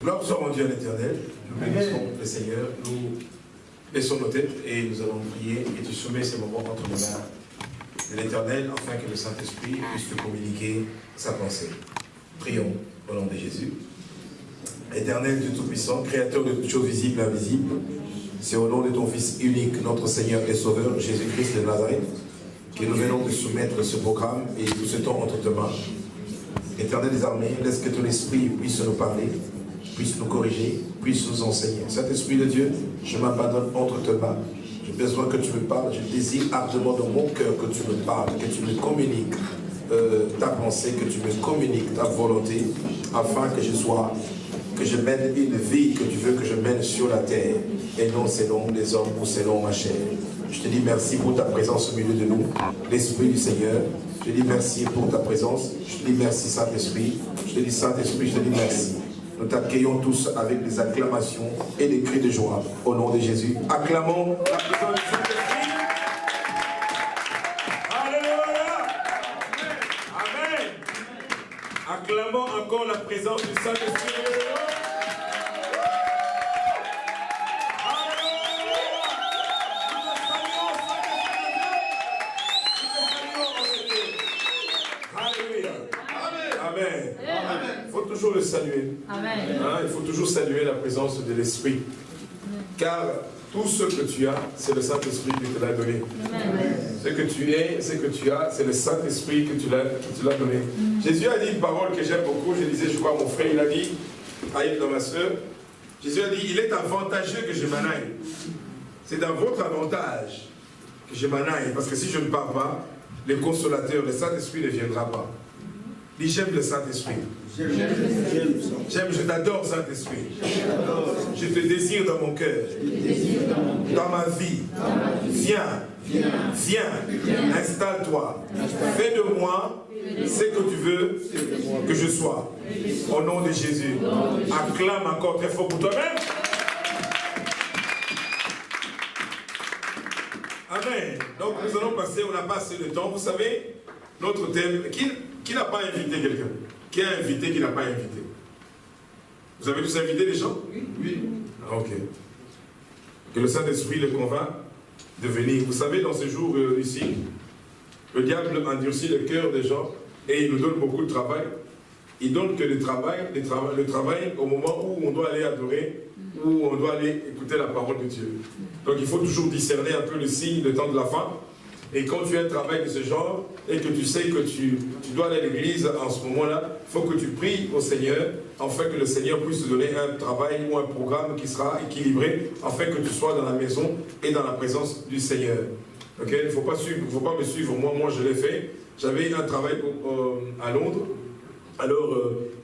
Gloire soit rendue à l'Éternel. Nous bénissons le Seigneur. Nous baissons nos têtes et nous allons prier. Et tu soumets ces moments entre les mains de l'Éternel afin que le Saint-Esprit puisse te communiquer sa pensée. Prions au nom de Jésus. Éternel Dieu Tout-Puissant, Créateur de toutes choses visibles et invisibles, c'est au nom de ton Fils unique, notre Seigneur et Sauveur, Jésus-Christ de Nazareth, que nous venons de soumettre ce programme et tout ce temps entre tes mains. Éternel des armées, laisse que ton esprit puisse nous parler, puisse nous corriger, puisse nous enseigner. Saint-Esprit de Dieu, je m'abandonne entre tes mains. J'ai besoin que tu me parles. Je désire ardemment dans mon cœur que tu me parles, que tu me communiques ta pensée, que tu me communiques ta volonté, afin que je mène une vie que tu veux que je mène sur la terre, et non selon les hommes ou selon ma chair. Je te dis merci pour ta présence au milieu de nous, l'Esprit du Seigneur. Je te dis merci pour ta présence. Je te dis merci Saint-Esprit. Je te dis Saint-Esprit, je te dis merci. Nous t'accueillons tous avec des acclamations et des cris de joie au nom de Jésus. Acclamons la présence du Saint-Esprit. Alléluia. Amen. Acclamons encore la présence du Saint-Esprit. Le saluer. Amen. Hein, il faut toujours saluer la présence de l'Esprit. Car tout ce que tu as, c'est le Saint-Esprit qui te l'a donné. Amen. Ce que tu es, ce que tu as, c'est le Saint-Esprit qui te l'a donné. Jésus a dit une parole que j'aime beaucoup. Je disais, je crois, mon frère, il a dit, Aïe, dans ma soeur, Jésus a dit, il est avantageux que je m'en aille. C'est dans votre avantage que je m'en aille. Parce que si je ne pars pas, le consolateur, le Saint-Esprit ne viendra pas. Dis, j'aime le Saint-Esprit. J'aime, je t'adore, Saint-Esprit. Je te désire dans mon cœur, dans ma vie. Viens, installe-toi. Fais de moi ce que tu veux que je sois. Au nom de Jésus. Acclame encore très fort pour toi-même. Amen. Donc nous allons passer, on n'a pas assez de temps. Vous savez, notre thème, qui n'a pas invité quelqu'un? Qui a invité, qui n'a pas invité? Vous avez tous invité les gens? Oui. Ah, ok. Que le Saint-Esprit les convainc de venir. Vous savez, dans ces jours ici, le diable endurcit le cœur des gens et il nous donne beaucoup de travail. Il donne que le travail au moment où on doit aller adorer, où on doit aller écouter la parole de Dieu. Donc il faut toujours discerner un peu le signe, le temps de la fin. Et quand tu as un travail de ce genre, et que tu sais que tu dois aller à l'église en ce moment-là, il faut que tu pries au Seigneur, afin que le Seigneur puisse te donner un travail ou un programme qui sera équilibré, afin que tu sois dans la maison et dans la présence du Seigneur. Okay? Il ne faut pas me suivre, moi je l'ai fait. J'avais un travail à Londres. Alors,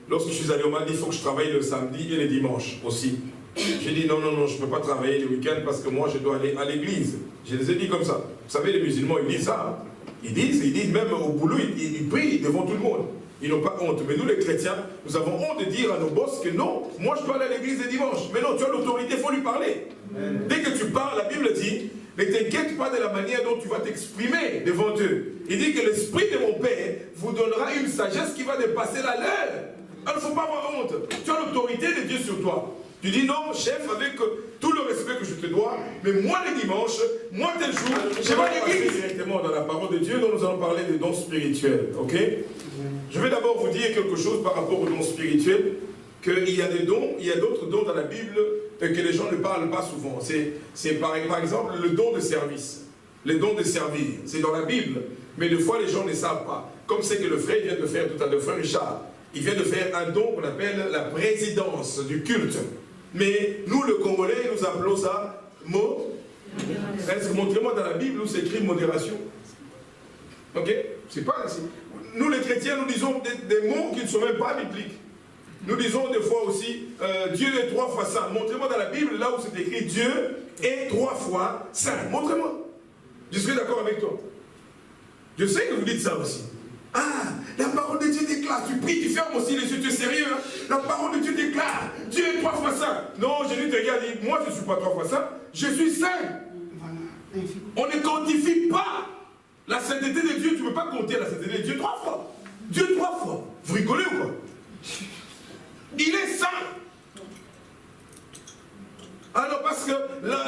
lorsque je suis allé au Mali, il faut que je travaille le samedi et le dimanche aussi. J'ai dit non, je ne peux pas travailler le week-end parce que moi je dois aller à l'église. Je les ai dit comme ça. Vous savez, les musulmans, ils disent ça. Hein? Ils disent même au boulot, ils prient devant tout le monde. Ils n'ont pas honte. Mais nous, les chrétiens, nous avons honte de dire à nos boss que non, moi je dois aller à l'église le dimanche. Mais non, tu as l'autorité, il faut lui parler. Amen. Dès que tu parles, la Bible dit, ne t'inquiète pas de la manière dont tu vas t'exprimer devant eux. Il dit que l'Esprit de mon Père vous donnera une sagesse qui va dépasser la leur. Alors, il ne faut pas avoir honte. Tu as l'autorité de Dieu sur toi. Tu dis non, chef, avec tout le respect que je te dois, mais moi le dimanche, moi tel jour, je vais à l'église. Directement dans la parole de Dieu, dont nous allons parler des dons spirituels, ok? Je vais d'abord vous dire quelque chose par rapport aux dons spirituels, qu'il y a des dons, il y a d'autres dons dans la Bible que les gens ne parlent pas souvent. C'est par exemple le don de service, le don de servir, c'est dans la Bible, mais des fois les gens ne savent pas. Comme c'est que le frère vient de faire tout à l'heure, le frère Richard, il vient de faire un don qu'on appelle la présidence du culte. Mais nous, le Congolais, nous appelons ça montrez-moi dans la Bible où c'est écrit modération. Ok? C'est pas. Nous, les chrétiens, nous disons des mots qui ne sont même pas bibliques. Nous disons des fois aussi Dieu est 3 fois saint. Montrez-moi dans la Bible, là où c'est écrit Dieu est 3 fois saint. Montrez-moi. Je serai d'accord avec toi. Je sais que vous dites ça aussi. Ah, la parole de Dieu déclare, tu pries, tu fermes aussi les yeux, tu es sérieux, hein? La parole de Dieu déclare, Dieu est 3 fois saint. Non, Jésus te regarde et dit, moi je ne suis pas 3 fois saint, je suis saint. On ne quantifie pas la sainteté de Dieu, tu ne peux pas compter la sainteté de Dieu 3 fois. Dieu 3 fois. Vous rigolez ou quoi? Il est saint. parce que là,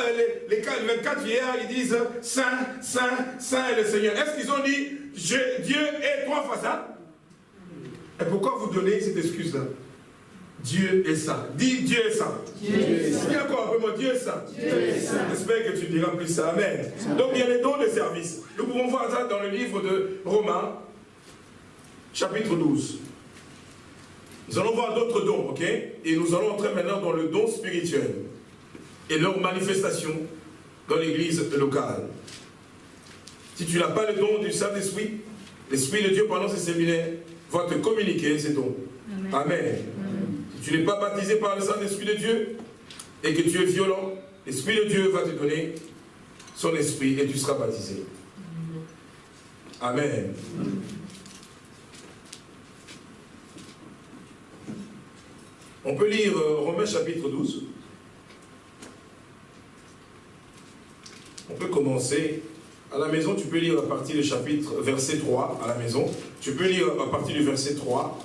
les 24 vieillards, ils disent Saint, Saint, Saint est le Seigneur. Est-ce qu'ils ont dit Dieu est 3 fois ça? Et pourquoi vous donnez cette excuse-là? Dieu est saint. Dis Dieu est saint. Dis encore un peu, Dieu est saint. J'espère que tu diras plus ça. Amen. Donc il y a les dons de service. Nous pouvons voir ça dans le livre de Romains, chapitre 12. Nous allons voir d'autres dons, ok? Et nous allons entrer maintenant dans le don spirituel et leur manifestation dans l'église locale. Si tu n'as pas le don du Saint-Esprit, l'Esprit de Dieu pendant ces séminaires va te communiquer ces dons. Amen. Amen. Si tu n'es pas baptisé par le Saint-Esprit de Dieu et que tu es violent, l'Esprit de Dieu va te donner son esprit et tu seras baptisé. Amen. On peut lire Romains chapitre 12. On peut commencer. À la maison, tu peux lire à partir du chapitre, verset 3, à la maison. Tu peux lire à partir du verset 3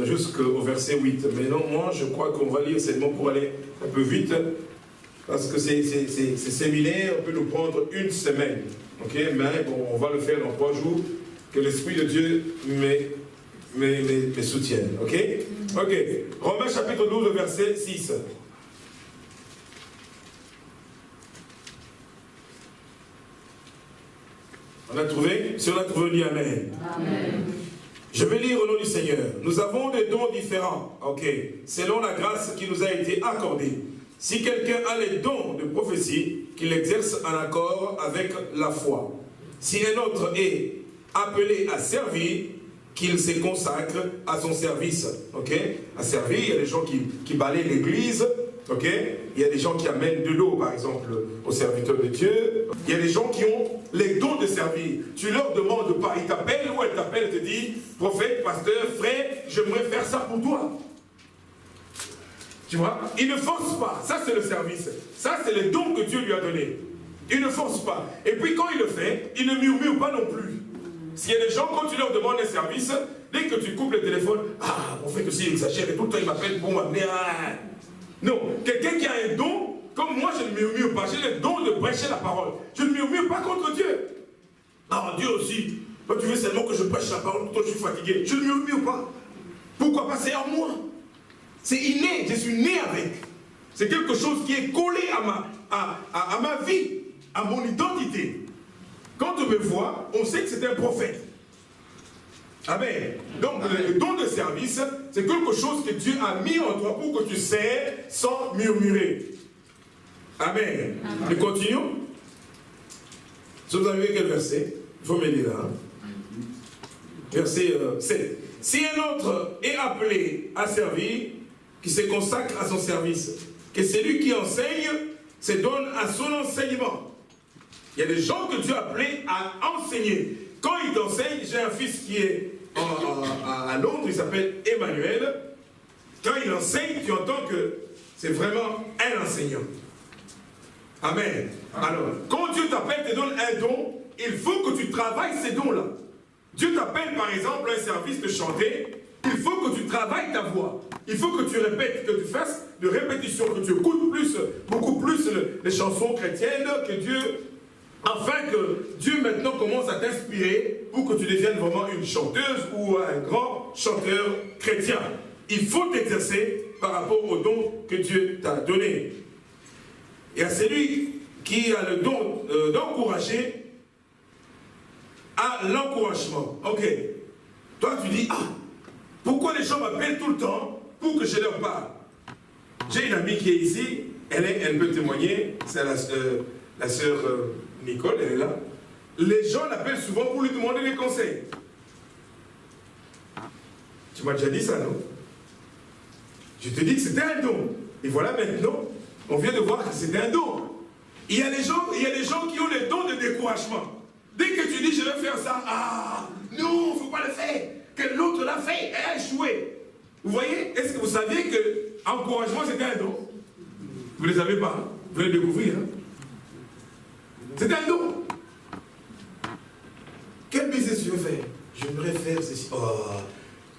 jusqu'au verset 8. Mais non, moi, je crois qu'on va lire seulement pour aller un peu vite. Parce que ces séminaires, on peut nous prendre une semaine. Ok, mais bon, on va le faire dans 3 jours. Que l'Esprit de Dieu me soutienne. Ok? Ok. Romains chapitre 12, verset 6. On a trouvé? Si on a trouvé, on dit Amen. Amen. Je vais lire au nom du Seigneur. Nous avons des dons différents, ok, selon la grâce qui nous a été accordée. Si quelqu'un a les dons de prophétie, qu'il exerce en accord avec la foi. Si un autre est appelé à servir, qu'il se consacre à son service, ok? À servir, il y a des gens qui balayent l'église, ok? Il y a des gens qui amènent de l'eau, par exemple, aux serviteurs de Dieu. Il y a des gens qui ont les dons de servir. Tu leur demandes pas, ils t'appellent ou elle t'appelle, te dit, prophète, pasteur, frère, j'aimerais faire ça pour toi. Tu vois? Il ne force pas. Ça, c'est le service. Ça, c'est le don que Dieu lui a donné. Il ne force pas. Et puis, quand il le fait, il ne murmure pas non plus. S'il y a des gens, quand tu leur demandes un service, dès que tu coupes le téléphone, ah, en fait aussi, il exagère, et tout le temps, il m'appelle pour m'amener à... Non, quelqu'un qui a un don, comme moi, je ne murmure pas. J'ai le don de prêcher la parole. Je ne murmure pas contre Dieu. Ah, Dieu aussi. Toi, tu veux seulement que je prêche la parole, toi, je suis fatigué. Je ne murmure pas. Pourquoi pas? C'est en moi. C'est inné, je suis né avec. C'est quelque chose qui est collé à ma vie, à mon identité. Quand on me voit, on sait que c'est un prophète. Amen. Donc, le don de service, c'est quelque chose que Dieu a mis en toi pour que tu sers sans murmurer. Amen. Nous continuons. Si vous avez quel verset? Il faut m'aider là. Verset 7. Si un autre est appelé à servir, qui se consacre à son service, que celui qui enseigne se donne à son enseignement. Il y a des gens que Dieu a appelés à enseigner. Quand il t'enseigne, j'ai un fils qui est à Londres, il s'appelle Emmanuel. Quand il enseigne, tu entends que c'est vraiment un enseignant. Amen. Alors, quand Dieu t'appelle, te donne un don, il faut que tu travailles ces dons-là. Dieu t'appelle par exemple à un service de chanter, il faut que tu travailles ta voix. Il faut que tu répètes, que tu fasses de répétitions, que tu écoutes beaucoup plus les chansons chrétiennes, que Dieu... Afin que Dieu maintenant commence à t'inspirer pour que tu deviennes vraiment une chanteuse ou un grand chanteur chrétien. Il faut t'exercer par rapport au don que Dieu t'a donné. Et à celui qui a le don d'encourager, à l'encouragement. Ok. Toi tu dis, ah, pourquoi les gens m'appellent tout le temps pour que je leur parle? J'ai une amie qui est ici, elle peut témoigner, c'est la sœur... Nicole, elle est là. Les gens l'appellent souvent pour lui demander des conseils. Tu m'as déjà dit ça, non? Je te dis que c'était un don. Et voilà maintenant, on vient de voir que c'était un don. Il y a des gens qui ont le don de découragement. Dès que tu dis je vais faire ça, ah, non, il ne faut pas le faire. Que l'autre l'a fait, elle a échoué. Vous voyez? Est-ce que vous saviez que encouragement c'était un don? Vous ne les avez pas, hein? Vous allez le découvrir. Hein? C'est un don. Quel business tu veux faire? J'aimerais faire ceci. Oh.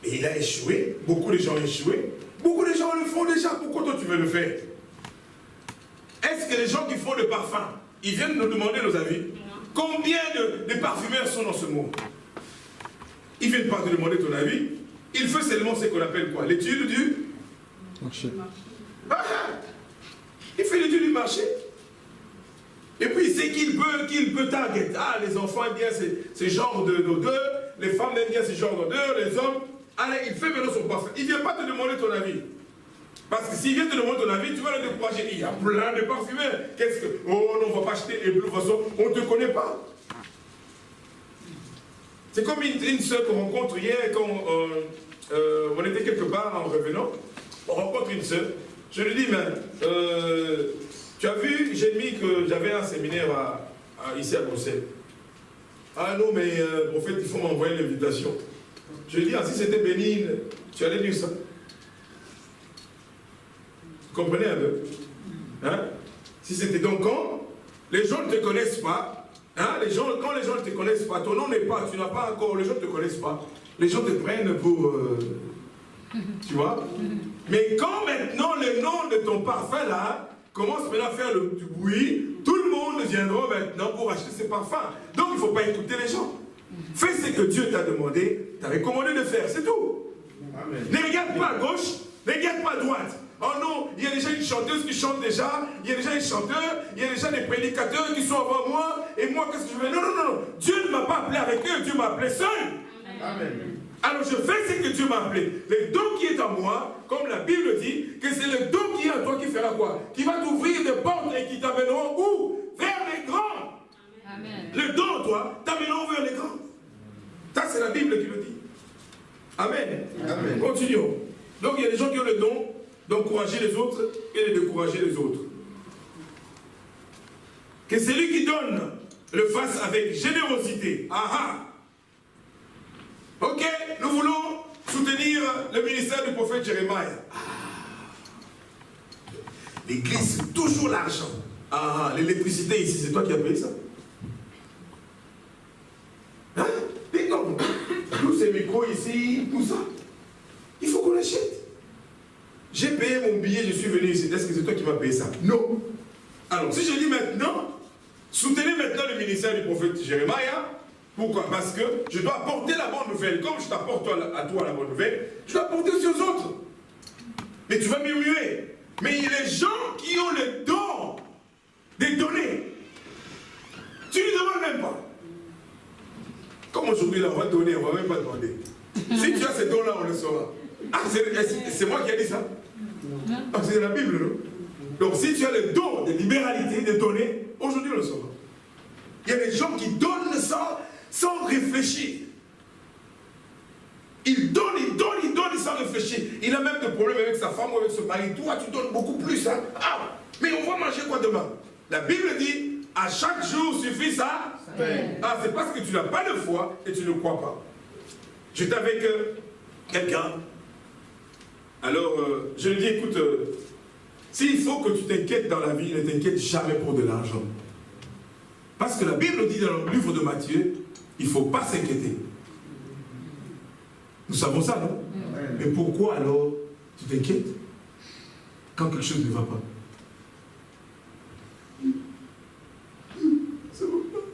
Et il a échoué. Beaucoup de gens ont échoué. Beaucoup de gens le font déjà. Pourquoi toi tu veux le faire? est-ce que les gens qui font le parfum, ils viennent nous demander nos avis? Combien de parfumeurs sont dans ce monde? Ils ne viennent pas te demander ton avis. Il fait seulement ce qu'on appelle quoi? L'étude du marché. Il fait l'étude du marché. Et puis il sait qu'il peut target. Ah, les enfants aiment bien ce genre d'odeur, les femmes aiment bien ce genre d'odeur, les hommes. Allez, il fait maintenant son parfum. Il ne vient pas te demander ton avis. Parce que s'il vient te demander ton avis, tu vas le décourager. Il y a plein de parfumeurs. Qu'est-ce que... Oh non, on ne va pas acheter. Et de toute façon, on ne te connaît pas. C'est comme une soeur qu'on rencontre hier, quand on était quelque part en revenant. On rencontre une soeur. Je lui dis, mais tu as vu, j'ai mis que j'avais un séminaire ici à Bruxelles. Ah non, mais en fait, il faut m'envoyer l'invitation. Je lui dis, ah, si c'était bénigne, tu allais dire ça. Vous comprenez un peu? Hein? Si c'était donc quand les gens ne te connaissent pas, hein, quand les gens ne te connaissent pas, ton nom n'est pas, tu n'as pas encore, les gens ne te connaissent pas, les gens te prennent pour... tu vois? Mais quand maintenant le nom de ton parfum là commence maintenant à faire du bruit, tout le monde viendra maintenant pour acheter ce parfum. Donc il ne faut pas écouter les gens. Fais ce que Dieu t'a demandé, t'a recommandé de faire, c'est tout. Amen. Ne regarde pas à gauche, ne regarde pas à droite. Oh non, il y a déjà une chanteuse qui chante déjà, il y a déjà un chanteur, il y a déjà des prédicateurs qui sont avant moi, et moi qu'est-ce que je fais? Non, non, non, Dieu ne m'a pas appelé avec eux, Dieu m'a appelé seul. Amen. Alors je fais ce que Dieu m'a appelé. Le don qui est en moi, comme la Bible dit, que c'est le don qui est en toi qui fera quoi? Qui va t'ouvrir des portes et qui t'amèneront où? Vers les grands. Amen. Le don en toi t'amèneront vers les grands. Ça c'est la Bible qui le dit. Amen. Amen. Continuons. Donc il y a des gens qui ont le don d'encourager les autres et de décourager les autres. Que celui qui donne le fasse avec générosité. Ah ah. Ok, nous voulons soutenir le ministère du prophète Jérémie. L'église, c'est toujours l'argent. Ah, l'électricité ici, c'est toi qui as payé ça? Hein? Mais non, tous ces micros ici, tout ça, il faut qu'on l'achète. J'ai payé mon billet, je suis venu ici. Est-ce que c'est toi qui m'as payé ça? Non. Alors, si je dis maintenant, soutenez maintenant le ministère du prophète Jérémie. Pourquoi? Parce que je dois apporter la bonne nouvelle. Comme je t'apporte à toi la bonne nouvelle, je dois apporter aussi aux autres. Mais tu vas murmurer. Mais il y a les gens qui ont le don de donner. Tu ne lui demandes même pas. Comme aujourd'hui, là, on va donner, on ne va même pas demander. Si tu as ce don-là, on le saura. Ah, c'est moi qui ai dit ça? Ah, c'est la Bible, non? Donc, si tu as le don de libéralité, de donner, aujourd'hui, on le saura. Il y a des gens qui donnent sans réfléchir. Il donne sans réfléchir. Il a même des problèmes avec sa femme ou avec son mari. Toi, tu donnes beaucoup plus. Hein? Ah, mais on va manger quoi demain? La Bible dit, à chaque jour suffit ça. Ah, c'est parce que tu n'as pas de foi et tu ne crois pas. J'étais avec quelqu'un. Alors, je lui dis, écoute, s'il faut que tu t'inquiètes dans la vie, ne t'inquiète jamais pour de l'argent. Parce que la Bible dit dans le livre de Matthieu, il ne faut pas s'inquiéter. Nous savons ça, non? Mais pourquoi alors tu t'inquiètes quand quelque chose ne va pas? Ça ne va pas.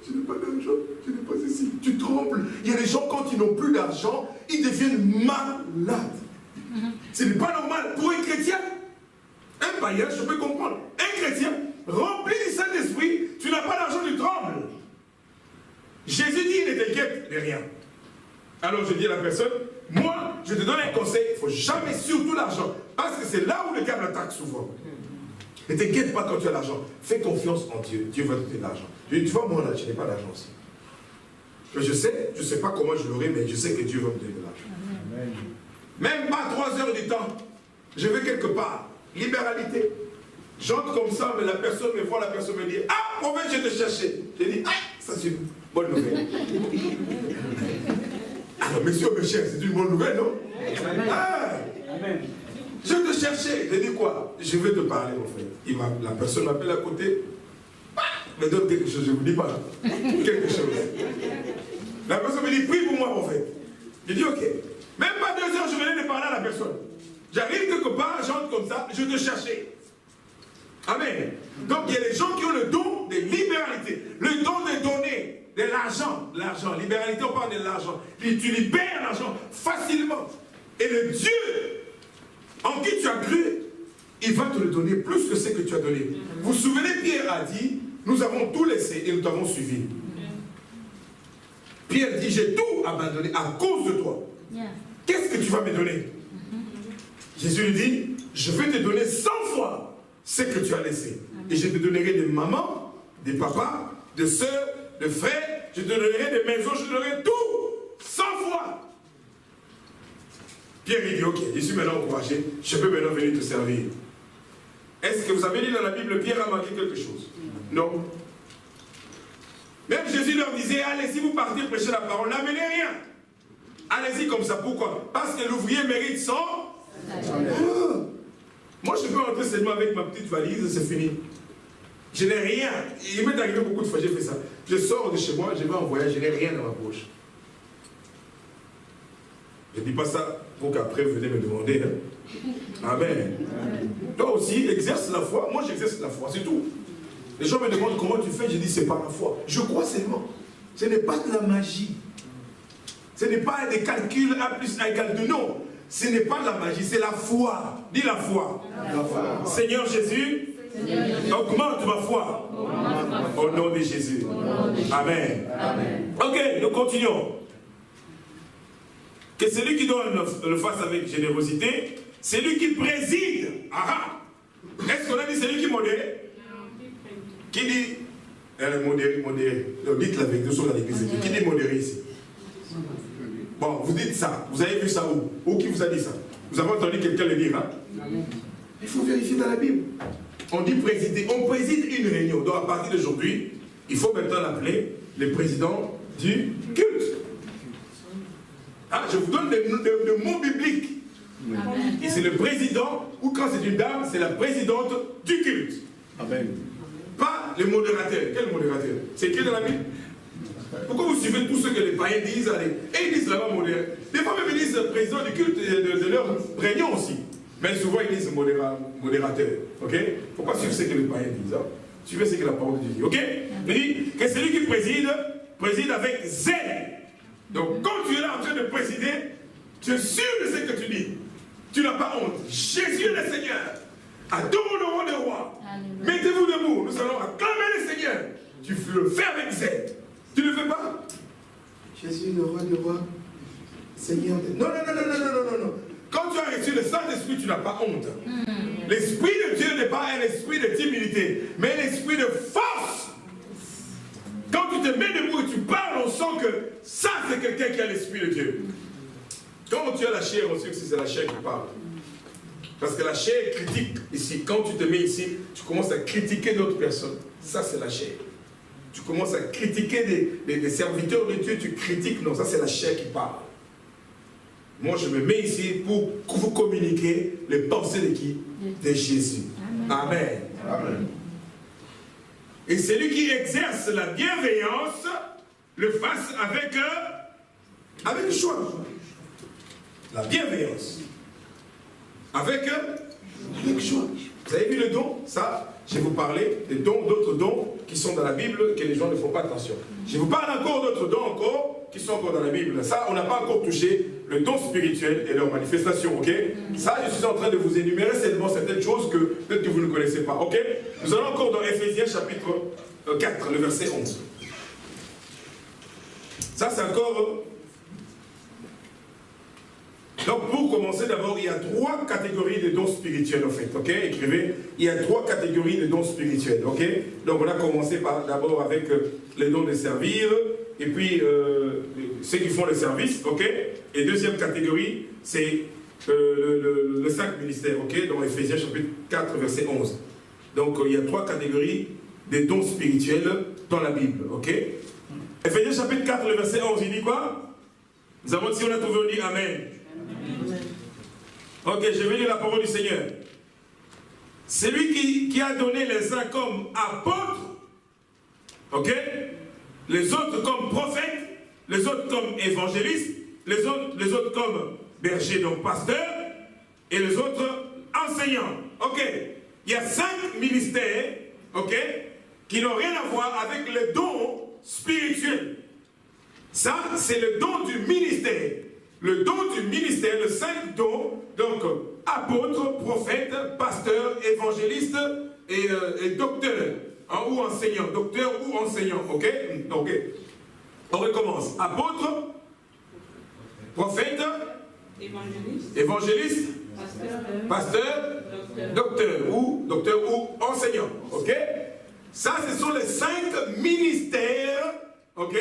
Je n'ai pas d'argent, je n'ai pas ceci. Tu trembles. Il y a des gens, quand ils n'ont plus d'argent, ils deviennent malades. Ce n'est pas normal pour un chrétien. Un païen, je peux comprendre. Un chrétien, rempli du Saint-Esprit, tu n'as pas d'argent, tu trembles. Jésus dit, ne t'inquiète de rien. Alors je dis à la personne, moi, je te donne un conseil, il ne faut jamais surtout l'argent. Parce que c'est là où le diable attaque souvent. Ne t'inquiète pas quand tu as l'argent. Fais confiance en Dieu. Dieu va te donner l'argent. Je dis, tu vois, moi là, je n'ai pas d'argent aussi. Je ne sais pas comment je l'aurai, mais je sais que Dieu va me donner de l'argent. Même pas 3 heures du temps. Je vais quelque part. Libéralité. J'entre comme ça, mais la personne me voit, la personne me dit, ah, prophète, je te cherchais. Je dis, ah, ça c'est une bonne nouvelle. Alors, monsieur me cherche, c'est une bonne nouvelle, non? Ah, amen. Je te cherchais. Je dis quoi? Je vais te parler, mon frère. La personne m'appelle à côté, me donne quelque chose, je ne vous dis pas. Quelque chose. La personne me dit, prie pour moi, mon frère. Je dis, ok. Même pas 2 heures, je venais de parler à la personne. J'arrive quelque part, j'entre comme ça, je te cherchais. Amen. Donc il y a des gens qui ont le don de libéralité, le don de donner de l'argent. L'argent, libéralité, on parle de l'argent. Tu libères l'argent facilement. Et le Dieu en qui tu as cru, il va te le donner plus que ce que tu as donné. Vous vous souvenez, Pierre a dit, nous avons tout laissé et nous t'avons suivi. Pierre dit, j'ai tout abandonné à cause de toi. Qu'est-ce que tu vas me donner? Jésus lui dit, je vais te donner 100 fois ce que tu as laissé. Et je te donnerai des mamans, des papas, des soeurs, des frères, je te donnerai des maisons, je te donnerai tout 100 fois. Pierre il dit, ok, je suis maintenant encouragé, je peux maintenant venir te servir. Est-ce que vous avez lu dans la Bible, Pierre a manqué quelque chose? Non. Même Jésus leur disait, allez, si vous partez prêcher la parole, n'amenez rien. Allez-y comme ça, pourquoi? Parce que l'ouvrier mérite son... Moi, je peux rentrer seulement avec ma petite valise, c'est fini. Je n'ai rien. Il m'est arrivé beaucoup de fois, j'ai fait ça. Je sors de chez moi, je vais en voyage, je n'ai rien dans ma poche. Je ne dis pas ça pour qu'après vous venez me demander. Hein. Amen. Toi aussi, exerce la foi. Moi, j'exerce la foi, c'est tout. Les gens me demandent comment tu fais, je dis c'est pas la foi. Je crois seulement. Ce n'est pas de la magie. Ce n'est pas des calculs 1 plus 1 égale 2, non. Ce n'est pas de la magie, c'est la foi. Dis la foi. La foi. Seigneur Jésus, augmente ma foi. Au nom de Jésus. Amen. Amen. Ok, nous continuons. Que celui qui donne le fasse avec générosité, c'est lui qui préside. Ah, est-ce qu'on a dit celui qui modère? Qui dit modéré? Dites-le avec nous sur l'église. Qui dit modéré ici? Bon, vous dites ça. Vous avez vu ça où? Où qui vous a dit ça? Vous avez entendu quelqu'un le dire, hein? Il faut vérifier dans la Bible. On dit présider. On préside une réunion. Donc à partir d'aujourd'hui, il faut maintenant l'appeler le président du culte. Ah, je vous donne des mots bibliques. Et c'est le président, ou quand c'est une dame, c'est la présidente du culte. Amen. Pas le modérateur. Quel modérateur? C'est écrit dans la Bible. Pourquoi vous suivez tout ce que les païens disent? Allez. Et ils disent là-bas modérateur. Des fois même ils disent président du culte de leur réunion aussi. Mais souvent ils disent modérateur. Ok? Pourquoi suivre ce que les païens disent? Hein? Suivez ce que la parole de Dieu dit. Ok? Il dit que celui qui préside avec zèle. Donc quand tu es là en train de présider, tu es sûr de ce que tu dis. Tu n'as pas honte. Jésus est le Seigneur. Adorons le roi des rois. Mettez-vous debout. Nous allons acclamer le Seigneur. Tu le fais avec zèle. Tu ne le fais pas? Jésus, le roi des rois, Seigneur de... Non. Quand tu as reçu le Saint-Esprit, tu n'as pas honte. L'Esprit de Dieu n'est pas un esprit de timidité, mais un esprit de force. Quand tu te mets debout et tu parles, on sent que ça, c'est quelqu'un qui a l'Esprit de Dieu. Quand tu as la chair, on sait que c'est la chair qui parle. Parce que la chair critique ici. Quand tu te mets ici, tu commences à critiquer d'autres personnes. Ça, c'est la chair. Tu commences à critiquer des serviteurs de Dieu, tu critiques. Non, ça, c'est la chair qui parle. Moi, je me mets ici pour vous communiquer les pensées de qui? De Jésus. Amen. Amen. Et celui qui exerce la bienveillance le fasse avec joie. La bienveillance. Avec joie. Vous avez vu le don? Ça, je vais vous parler des dons, d'autres dons qui sont dans la Bible que les gens ne font pas attention. Je vous parle encore d'autres dons qui sont encore dans la Bible. Ça, on n'a pas encore touché le don spirituel et leur manifestation, ok? Ça, je suis en train de vous énumérer seulement certaines choses que peut-être que vous ne connaissez pas, ok? Nous allons encore dans Éphésiens chapitre 4, le verset 11. Ça, c'est encore... Donc, pour commencer, d'abord, il y a 3 catégories de dons spirituels, en fait, ok? Écrivez, il y a 3 catégories de dons spirituels, ok? Donc, on a commencé d'abord avec les dons de servir, et puis ceux qui font le service, ok? Et deuxième catégorie, c'est le 5 ministères, ok? Dans Éphésiens chapitre 4, verset 11. Donc, il y a 3 catégories de dons spirituels dans la Bible, ok? Éphésiens chapitre 4, le verset 11, il dit quoi? Nous avons dit, si on a trouvé, on dit Amen. Ok, je vais lire la parole du Seigneur. C'est lui qui a donné les uns comme apôtres, ok? Les autres comme prophètes, les autres comme évangélistes, les autres comme bergers, donc pasteurs, et les autres enseignants. Ok, il y a 5 ministères, ok, qui n'ont rien à voir avec le don spirituel. Ça, c'est le don du ministère. Le don du ministère, le 5 dons, donc apôtre, prophète, pasteur, évangéliste et docteur, hein, ou enseignant, docteur ou enseignant, ok? Ok. On recommence. Apôtre, prophète, évangéliste, pasteur, docteur ou enseignant, ok? Ça, ce sont les 5 ministères, ok,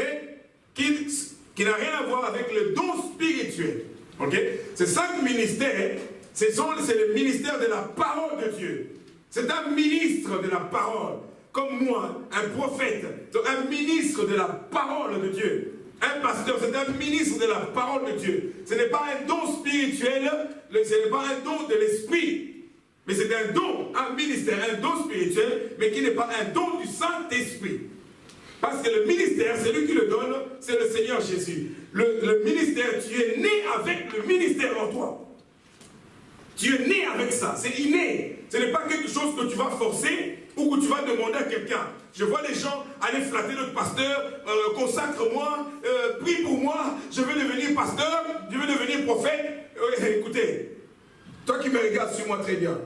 qui n'ont rien à voir avec le don spirituel, ok? Ces 5 ministères, c'est le ministère de la parole de Dieu. C'est un ministre de la parole, comme moi, un prophète, un ministre de la parole de Dieu. Un pasteur, c'est un ministre de la parole de Dieu. Ce n'est pas un don spirituel, ce n'est pas un don de l'esprit. Mais c'est un don, un ministère, un don spirituel, mais qui n'est pas un don du Saint-Esprit. Parce que le ministère, c'est lui qui le donne, c'est le Seigneur Jésus. Le ministère, tu es né avec le ministère en toi. Tu es né avec ça, c'est inné. Ce n'est pas quelque chose que tu vas forcer ou que tu vas demander à quelqu'un. Je vois les gens aller flatter notre pasteur, consacre-moi, prie pour moi, je veux devenir pasteur, je veux devenir prophète. Écoutez, toi qui me regardes, suis-moi très bien.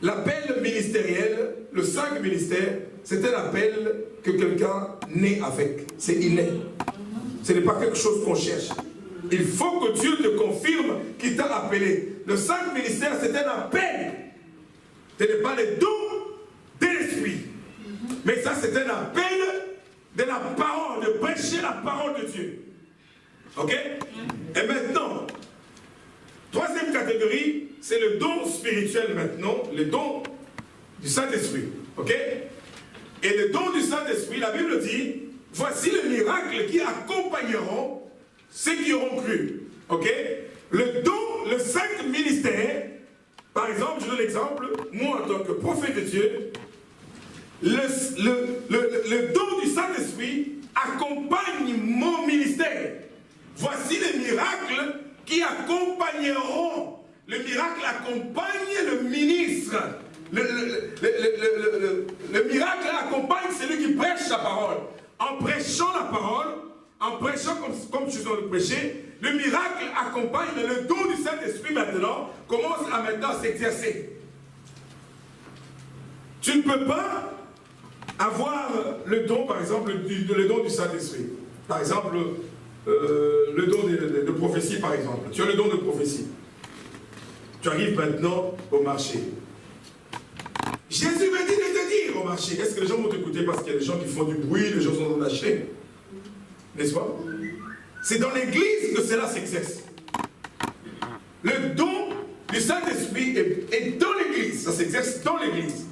L'appel ministériel, le 5 ministères, c'est un appel que quelqu'un naît avec. C'est inné. Ce n'est pas quelque chose qu'on cherche. Il faut que Dieu te confirme qu'il t'a appelé. Le 5 ministères, c'est un appel. Ce n'est pas le don de l'esprit. Mais ça, c'est un appel de la parole, de prêcher la parole de Dieu. Ok? Et maintenant, 3e catégorie, c'est le don spirituel maintenant, le don du Saint-Esprit. Ok? Et le don du Saint-Esprit, la Bible dit, voici les miracles qui accompagneront ceux qui auront cru. Ok? Le don, le 5 ministère, par exemple, je donne l'exemple, moi en tant que prophète de Dieu, le don du Saint-Esprit accompagne mon ministère. Voici les miracles qui accompagneront. Le miracle accompagne le ministre. Le miracle accompagne celui qui prêche la parole. En prêchant la parole, en prêchant comme je suis en train de prêcher, le miracle accompagne, le don du Saint-Esprit maintenant commence à maintenant s'exercer. Tu ne peux pas avoir le don, par exemple, le don du Saint-Esprit. Par exemple, le don de prophétie, par exemple. Tu as le don de prophétie. Tu arrives maintenant au marché. Jésus me dit de te dire au marché. Est-ce que les gens vont t'écouter parce qu'il y a des gens qui font du bruit, les gens sont en train d'acheter? N'est-ce pas? C'est dans l'église que cela s'exerce. Le don du Saint-Esprit est dans l'église. Ça s'exerce dans l'église.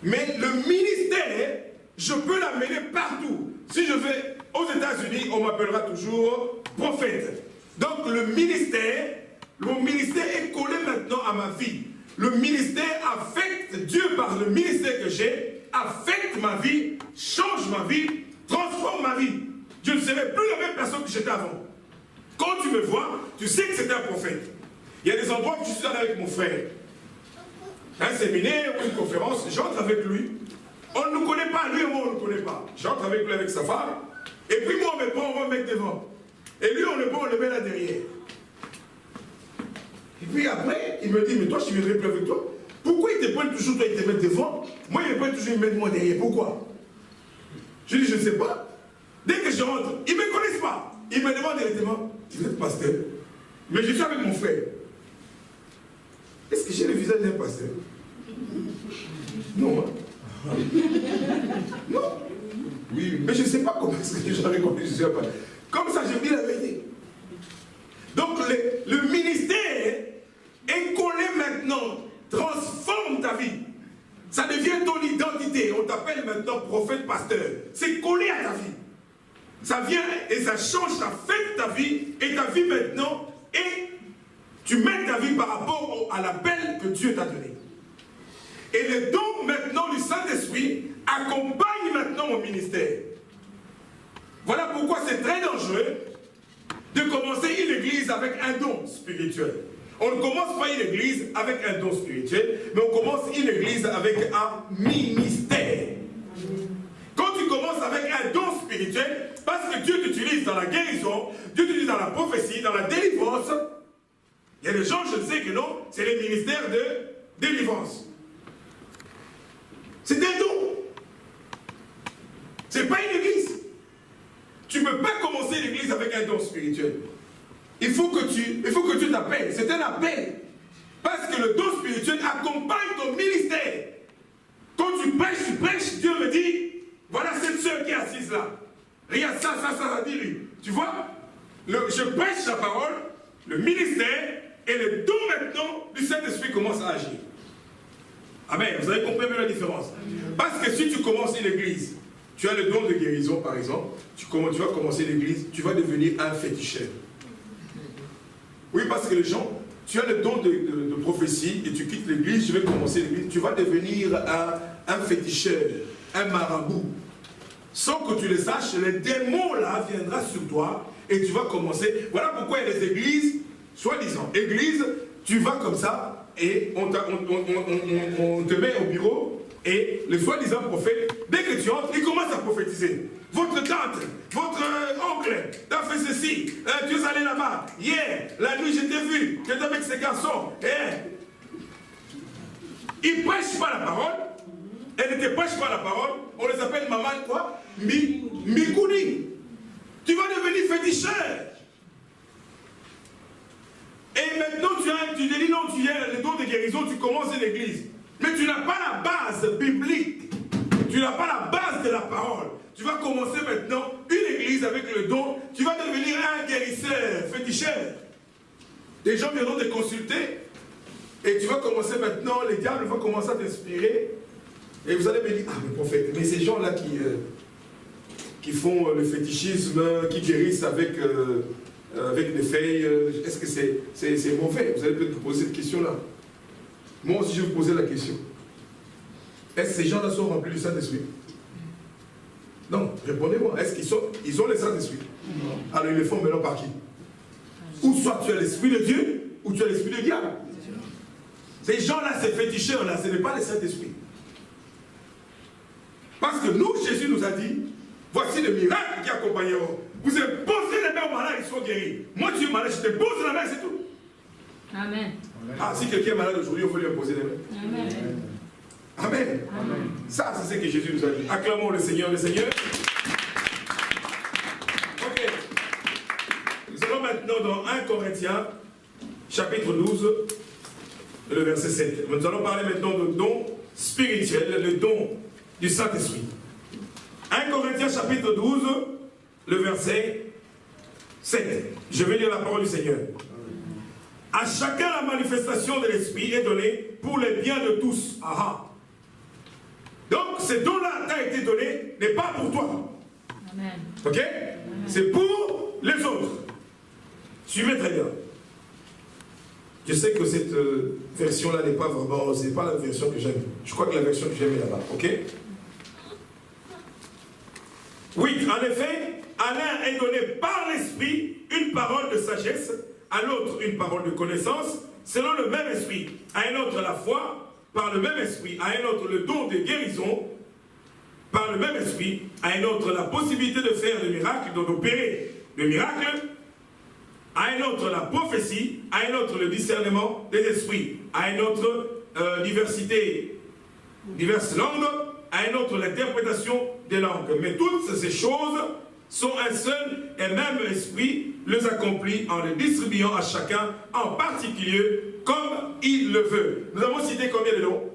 Mais le ministère, je peux l'amener partout. Si je vais aux États-Unis, on m'appellera toujours prophète. Donc le ministère, mon ministère est collé maintenant à ma vie. Le ministère affecte, Dieu par le ministère que j'ai, affecte ma vie, change ma vie, transforme ma vie. Je ne serai plus la même personne que j'étais avant. Quand tu me vois, tu sais que c'était un prophète. Il y a des endroits où je suis allé avec mon frère. Un séminaire ou une conférence, j'entre avec lui. On ne nous connaît pas, lui et moi on ne nous connaît pas. J'entre avec lui avec sa femme. Et puis moi on me prend, on va me mettre devant. Et lui on le prend, on le met là derrière. Et puis après, il me dit, mais toi je ne viendrai plus avec toi. Pourquoi il te prend toujours, toi il te met devant? Moi il me prend toujours, il me met moi derrière. Pourquoi? Je dis, je ne sais pas. Dès que je rentre, ils ne me connaissent pas. Ils me demandent directement, tu es pasteur? Mais je suis avec mon frère. Est-ce que j'ai le visage d'un pasteur? Non. Hein? Non. Oui, mais je ne sais pas comment est-ce que les gens reconnaissent que je suis un pasteur. Comme ça, je dis la vérité. Donc, le ministère est collé maintenant, transforme ta vie. Ça devient ton identité. On t'appelle maintenant prophète, pasteur. C'est collé à ta vie. Ça vient et ça change, ça fait ta vie. Et ta vie maintenant, et tu mets ta vie par rapport à l'appel que Dieu t'a donné. Et le don maintenant du Saint-Esprit accompagne maintenant mon ministère. Voilà pourquoi c'est très dangereux de commencer une église avec un don spirituel. On ne commence pas une église avec un don spirituel, mais on commence une église avec un ministère. Quand tu commences avec un don spirituel, parce que Dieu t'utilise dans la guérison, Dieu t'utilise dans la prophétie, dans la délivrance, il y a des gens, je sais que non, c'est les ministères de délivrance. C'est un don. C'est pas une église. Tu ne peux pas commencer l'église avec un don spirituel. Il faut que tu t'appelles. C'est un appel. Parce que le don spirituel accompagne ton ministère. Quand tu prêches, Dieu me dit, voilà cette sœur qui est assise là. Regarde ça, dit lui. Tu vois, je prêche la parole, le ministère, et le don maintenant du Saint-Esprit commence à agir. Amen. Vous avez compris la différence. Parce que si tu commences une église, tu as le don de guérison par exemple, tu vas commencer l'église, tu vas devenir un féticheur. Oui, parce que les gens, tu as le don de prophétie et tu quittes l'église, je vais commencer l'église, tu vas devenir un féticheur, un marabout. Sans que tu le saches, le démon là viendra sur toi et tu vas commencer. Voilà pourquoi il y a des églises, soi-disant, église, tu vas comme ça et on te met au bureau et le soi-disant prophète, dès que tu entres, il commence à prophétiser. Votre tante, votre oncle, t'as fait ceci, tu es allé là-bas, hier, la nuit je t'ai vu, tu étais avec ces garçons. Ils ne prêchent pas la parole, elles ne te prêchent pas la parole, on les appelle maman quoi? Mikouni. Tu vas devenir féticheur. Et maintenant tu te dis non, tu as le don de guérison, tu commences l'église. Mais tu n'as pas la base biblique. Tu n'as pas la base de la parole. Tu vas commencer maintenant une église avec le don. Tu vas devenir un guérisseur, féticheur. Des gens viendront te consulter. Et tu vas commencer maintenant, les diables vont commencer à t'inspirer. Et vous allez me dire, ah mais prophète, mais ces gens-là qui font le fétichisme, qui guérissent avec des feuilles, est-ce que c'est mauvais? Vous allez peut-être vous poser cette question-là. Moi aussi, je vais vous poser la question. Est-ce que ces gens-là sont remplis du Saint-Esprit? Non, répondez-moi. Est-ce qu'ils ont le Saint-Esprit? Alors, ils le font maintenant par qui? Ou soit tu as l'Esprit de Dieu, ou tu as l'Esprit de diable. Ces gens-là, ces féticheurs-là, ce n'est pas le Saint-Esprit. Parce que nous, Jésus nous a dit, voici le miracle qui accompagneront. Vous imposez les mains aux malades, ils sont guéris. Moi, tu es malade, je te pose la main, c'est tout. Amen. Ah, si quelqu'un est malade aujourd'hui, il faut lui imposer les mains. Amen. Amen. Amen. Ça, c'est ce que Jésus nous a dit. Acclamons le Seigneur, le Seigneur. Ok. Nous allons maintenant dans 1 Corinthiens, chapitre 12, le verset 7. Nous allons parler maintenant de don spirituel, le don du Saint-Esprit. 1 Corinthiens, chapitre 12, le verset 7. Je vais lire la parole du Seigneur. À chacun la manifestation de l'Esprit est donnée pour le bien de tous. Aha. Donc, ce don-là t'a été donné, n'est pas pour toi. Amen. Ok? C'est pour les autres. Suivez très bien. Je sais que cette version-là n'est pas vraiment, c'est pas la version que j'aime. Je crois que la version que j'aime est là-bas. Ok? Oui, en effet, à l'un est donné par l'Esprit une parole de sagesse, à l'autre une parole de connaissance, selon le même esprit, à un autre la foi, par le même esprit, à un autre le don de guérison, par le même esprit, à un autre la possibilité de faire le miracle, d'opérer le miracle, à un autre la prophétie, à un autre le discernement des esprits, à un autre diverses langues, à un autre l'interprétation des langues. Mais toutes ces choses sont un seul et même esprit, les accomplit en les distribuant à chacun en particulier comme il le veut. Nous avons cité combien de noms?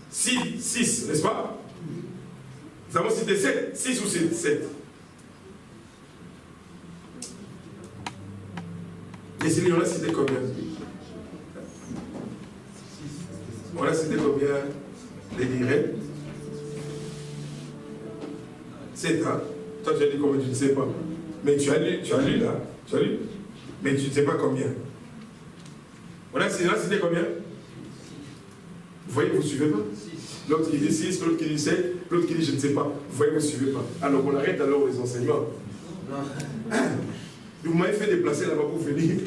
6, n'est-ce pas? Nous avons cité 7, 6 ou 7. Et si on a cité combien? On a cité combien? Les directs? 7, hein? Toi, tu as dit combien? Tu ne sais pas. Mais tu as lu là. Tu as lu. Mais tu ne sais pas combien. On a cité combien? Vous voyez, vous ne suivez pas? L'autre qui dit 6, l'autre qui dit 7, l'autre qui dit je ne sais pas. Vous voyez, vous ne suivez pas. Alors on arrête alors les enseignements. Hein? Vous m'avez fait déplacer là-bas pour venir.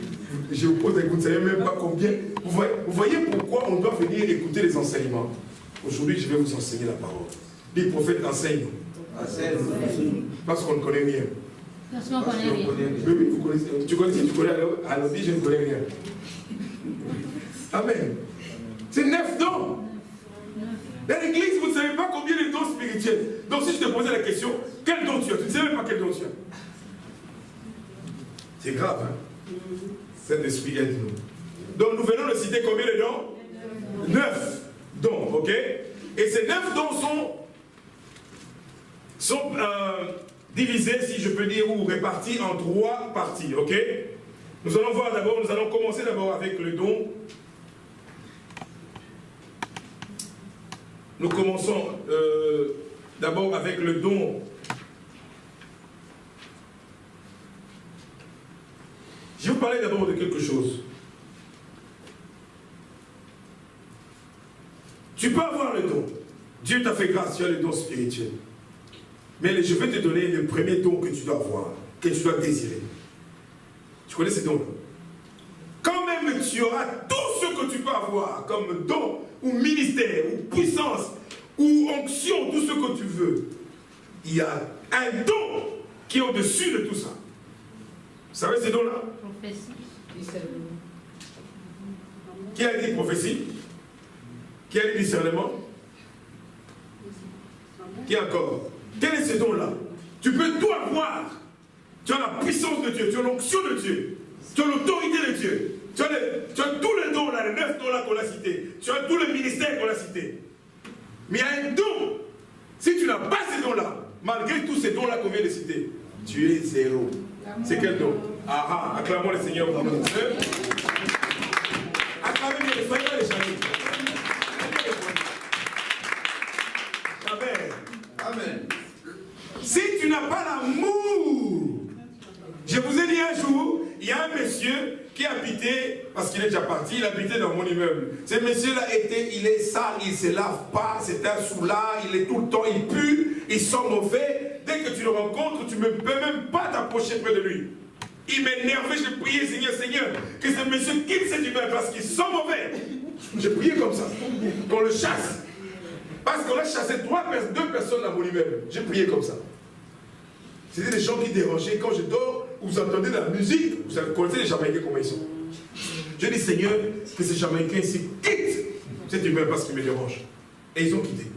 Je vous pose, vous ne savez même pas combien. Vous voyez pourquoi on doit venir écouter les enseignements. Aujourd'hui, je vais vous enseigner la parole. Les prophètes enseignent. Parce qu'on ne connaît rien. Parce qu'on connaît rien. Oui, vous connaissez. Tu connais, alors dis, je ne connais rien. Amen. C'est 9 dons. Dans l'église, vous ne savez pas combien de dons spirituels. Donc si je te posais la question, quel don tu as? Tu ne sais même pas quel don tu as. C'est grave, hein? Saint-Esprit aide-nous. Donc nous venons de citer combien de dons? 9 dons, ok? Et ces 9 dons sont divisés, si je peux dire, ou répartis en 3 parties, ok? Nous allons voir d'abord, nous allons commencer d'abord avec le don. Nous commençons d'abord avec le don. Je vais vous parler d'abord de quelque chose. Tu peux avoir le don. Dieu t'a fait grâce, tu as le don spirituel. Mais je vais te donner le premier don que tu dois avoir, que tu dois désirer. Tu connais ces dons-là? Quand même tu auras tout ce que tu peux avoir comme don, ou ministère, ou puissance, ou onction, tout ce que tu veux. Il y a un don qui est au-dessus de tout ça. Vous savez ces dons-là? Prophétie. Qui a dit prophétie? Qui a dit discernement? Qui encore? Quel est ce don-là? Tu peux tout avoir. Tu as la puissance de Dieu, tu as l'onction de Dieu, tu as l'autorité de Dieu. Tu as tous les dons là, les 9 dons là qu'on a cités. Tu as tous les ministères qu'on a cités. Mais il y a un don. Si tu n'as pas ces dons-là, malgré tous ces dons-là qu'on vient de citer, tu es zéro. C'est quel don? Acclamons le Seigneur pour nous. Acclamez bien, soyez pas les chameaux. Amen. Amen. Si tu n'as pas l'amour, je vous ai dit un jour, il y a un monsieur qui habitait, parce qu'il est déjà parti, il habitait dans mon immeuble. Ce monsieur-là il est sale, il ne se lave pas, c'est un soulard, il est tout le temps, il pue, il sent mauvais. Dès que tu le rencontres, tu ne peux même pas t'approcher près de lui. Il m'énervait, je priais, Seigneur, que ce monsieur quitte cet immeuble parce qu'il sent mauvais. Je priais comme ça, qu'on le chasse. Parce qu'on a chassé 2 personnes dans mon immeuble. J'ai prié comme ça. C'était des gens qui dérangeaient. Quand je dors, vous entendez de la musique, vous connaissez les Jamaïcains comment ils sont. Je dis, Seigneur, que ces Jamaïcains ici quittent cet immeuble parce qu'ils me dérangent. Et ils ont quitté.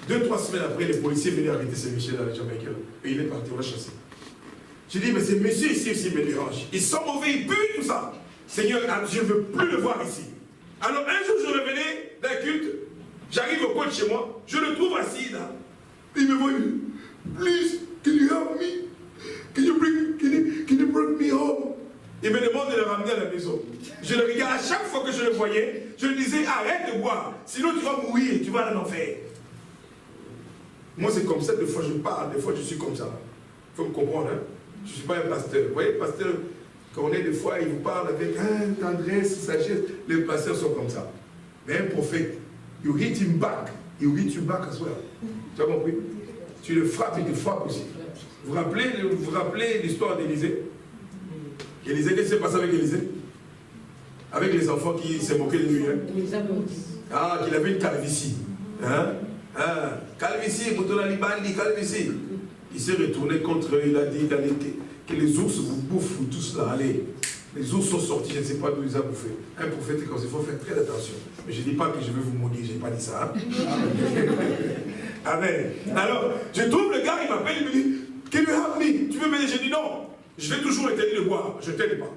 2-3 semaines après, les policiers venaient arrêter ce monsieur-là, les Jamaïcains. Et il est parti, on l'a chassé. J'ai dit, mais ces messieurs ici aussi me dérangent. Ils sont mauvais, ils puent, tout ça. Seigneur, je ne veux plus le voir ici. Alors un jour, je revenais d'un culte. J'arrive au coin de chez moi, je le trouve assis là. Il me voit, please, can you help me? Can you bring me home? Il me demande de le ramener à la maison. Je le regarde, à chaque fois que je le voyais, je lui disais, arrête de boire, sinon tu vas mourir, tu vas en enfer. Moi c'est comme ça, des fois je parle, des fois je suis comme ça. Il faut me comprendre, hein? Je ne suis pas un pasteur. Vous voyez, pasteur, quand on est des fois, il vous parle avec tendresse, sagesse. Les pasteurs sont comme ça. Mais un prophète, you hit him back, he will hit you back as well. Tu as compris? Tu le frappes, il te frappe aussi. Vous vous rappelez l'histoire d'Élisée? Élisée, qu'est-ce qui s'est passé avec Élisée? Avec les enfants qui se moquaient de lui. Hein? Qu'il avait une calvitie. Calvitie, calvitie. Il s'est retourné contre eux, il a dit que les ours vous bouffent tous là, allez. Les ours sont sortis, je ne sais pas d'où ils ont bouffé. Un prophète est comme ça, il faut faire très attention. Mais je ne dis pas que je vais vous maudire, je n'ai pas dit ça. Hein? Amen. Alors, je trouve le gars, il m'appelle, il me dit, can you help me? Tu veux m'aider? Je dis non, je vais toujours t'aider de boire, je ne t'aide pas.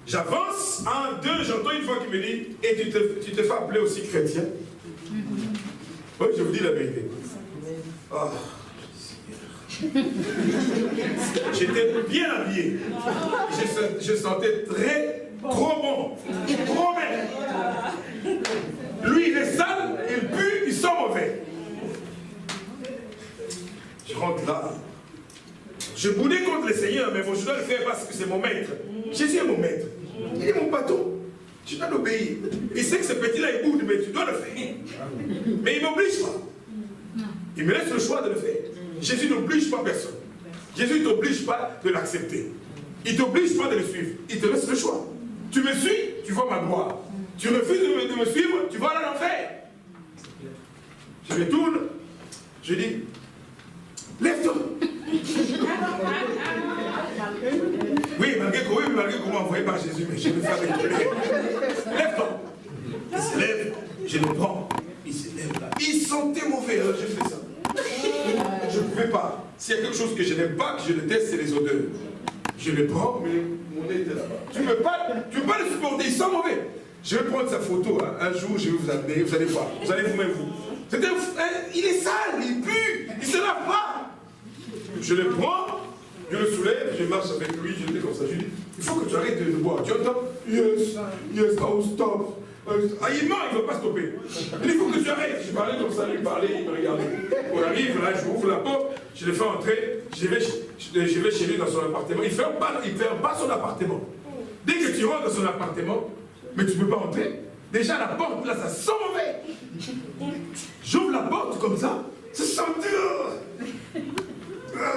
J'avance, 1, 2, j'entends une voix qui me dit, et tu te fais appeler aussi chrétien? Oui, je vous dis la vérité. Oh. J'étais bien habillé. Je sentais trop bon. Trop bien. Lui, il est sale, il pue, il sent mauvais. Je rentre là. Je boudais contre le Seigneur, mais bon, je dois le faire parce que c'est mon maître. Jésus est mon maître. Il est mon patron. Tu dois l'obéir. Il sait que ce petit-là, il boude, mais tu dois le faire. Mais il ne m'oblige pas. Il me laisse le choix de le faire. Jésus n'oblige pas personne. Jésus ne t'oblige pas de l'accepter. Il ne t'oblige pas de le suivre. Il te laisse le choix. Tu me suis, tu vois ma gloire. Tu refuses de me suivre, tu vas aller en enfer. Je me tourne, je dis, lève-toi. Oui, malgré qu'on m'a envoyé par Jésus, mais je vais faire avec lui. Lève-toi. Il se lève, je le prends. Il se lève là. Il sentait mauvais, alors j'ai fait ça. Je ne pouvais pas. S'il y a quelque chose que je n'aime pas, que je déteste, c'est les odeurs. Je le prends, mais mon nez était là-bas. Tu ne peux pas le supporter, il sent mauvais. Je vais prendre sa photo, hein. Un jour je vais vous amener, vous allez voir, vous allez vous-même vous. Il est sale, il pue, il ne se lave pas. Je le prends, je le soulève, je marche avec lui, je le dis comme ça, je lui dis, il faut que tu arrêtes de boire. Tu entends? Yes, I'll stop. Ah, il ment, il ne va pas stopper. Il faut que tu arrêtes. Je parlais comme ça, lui parlait, il me regardait. On arrive, là, je ouvre la porte, je le fais entrer, je vais chez lui dans son appartement. Il ne ferme pas son appartement. Dès que tu rentres dans son appartement, mais tu ne peux pas entrer. Déjà, la porte, là, ça sent mauvais. J'ouvre la porte comme ça sent dur.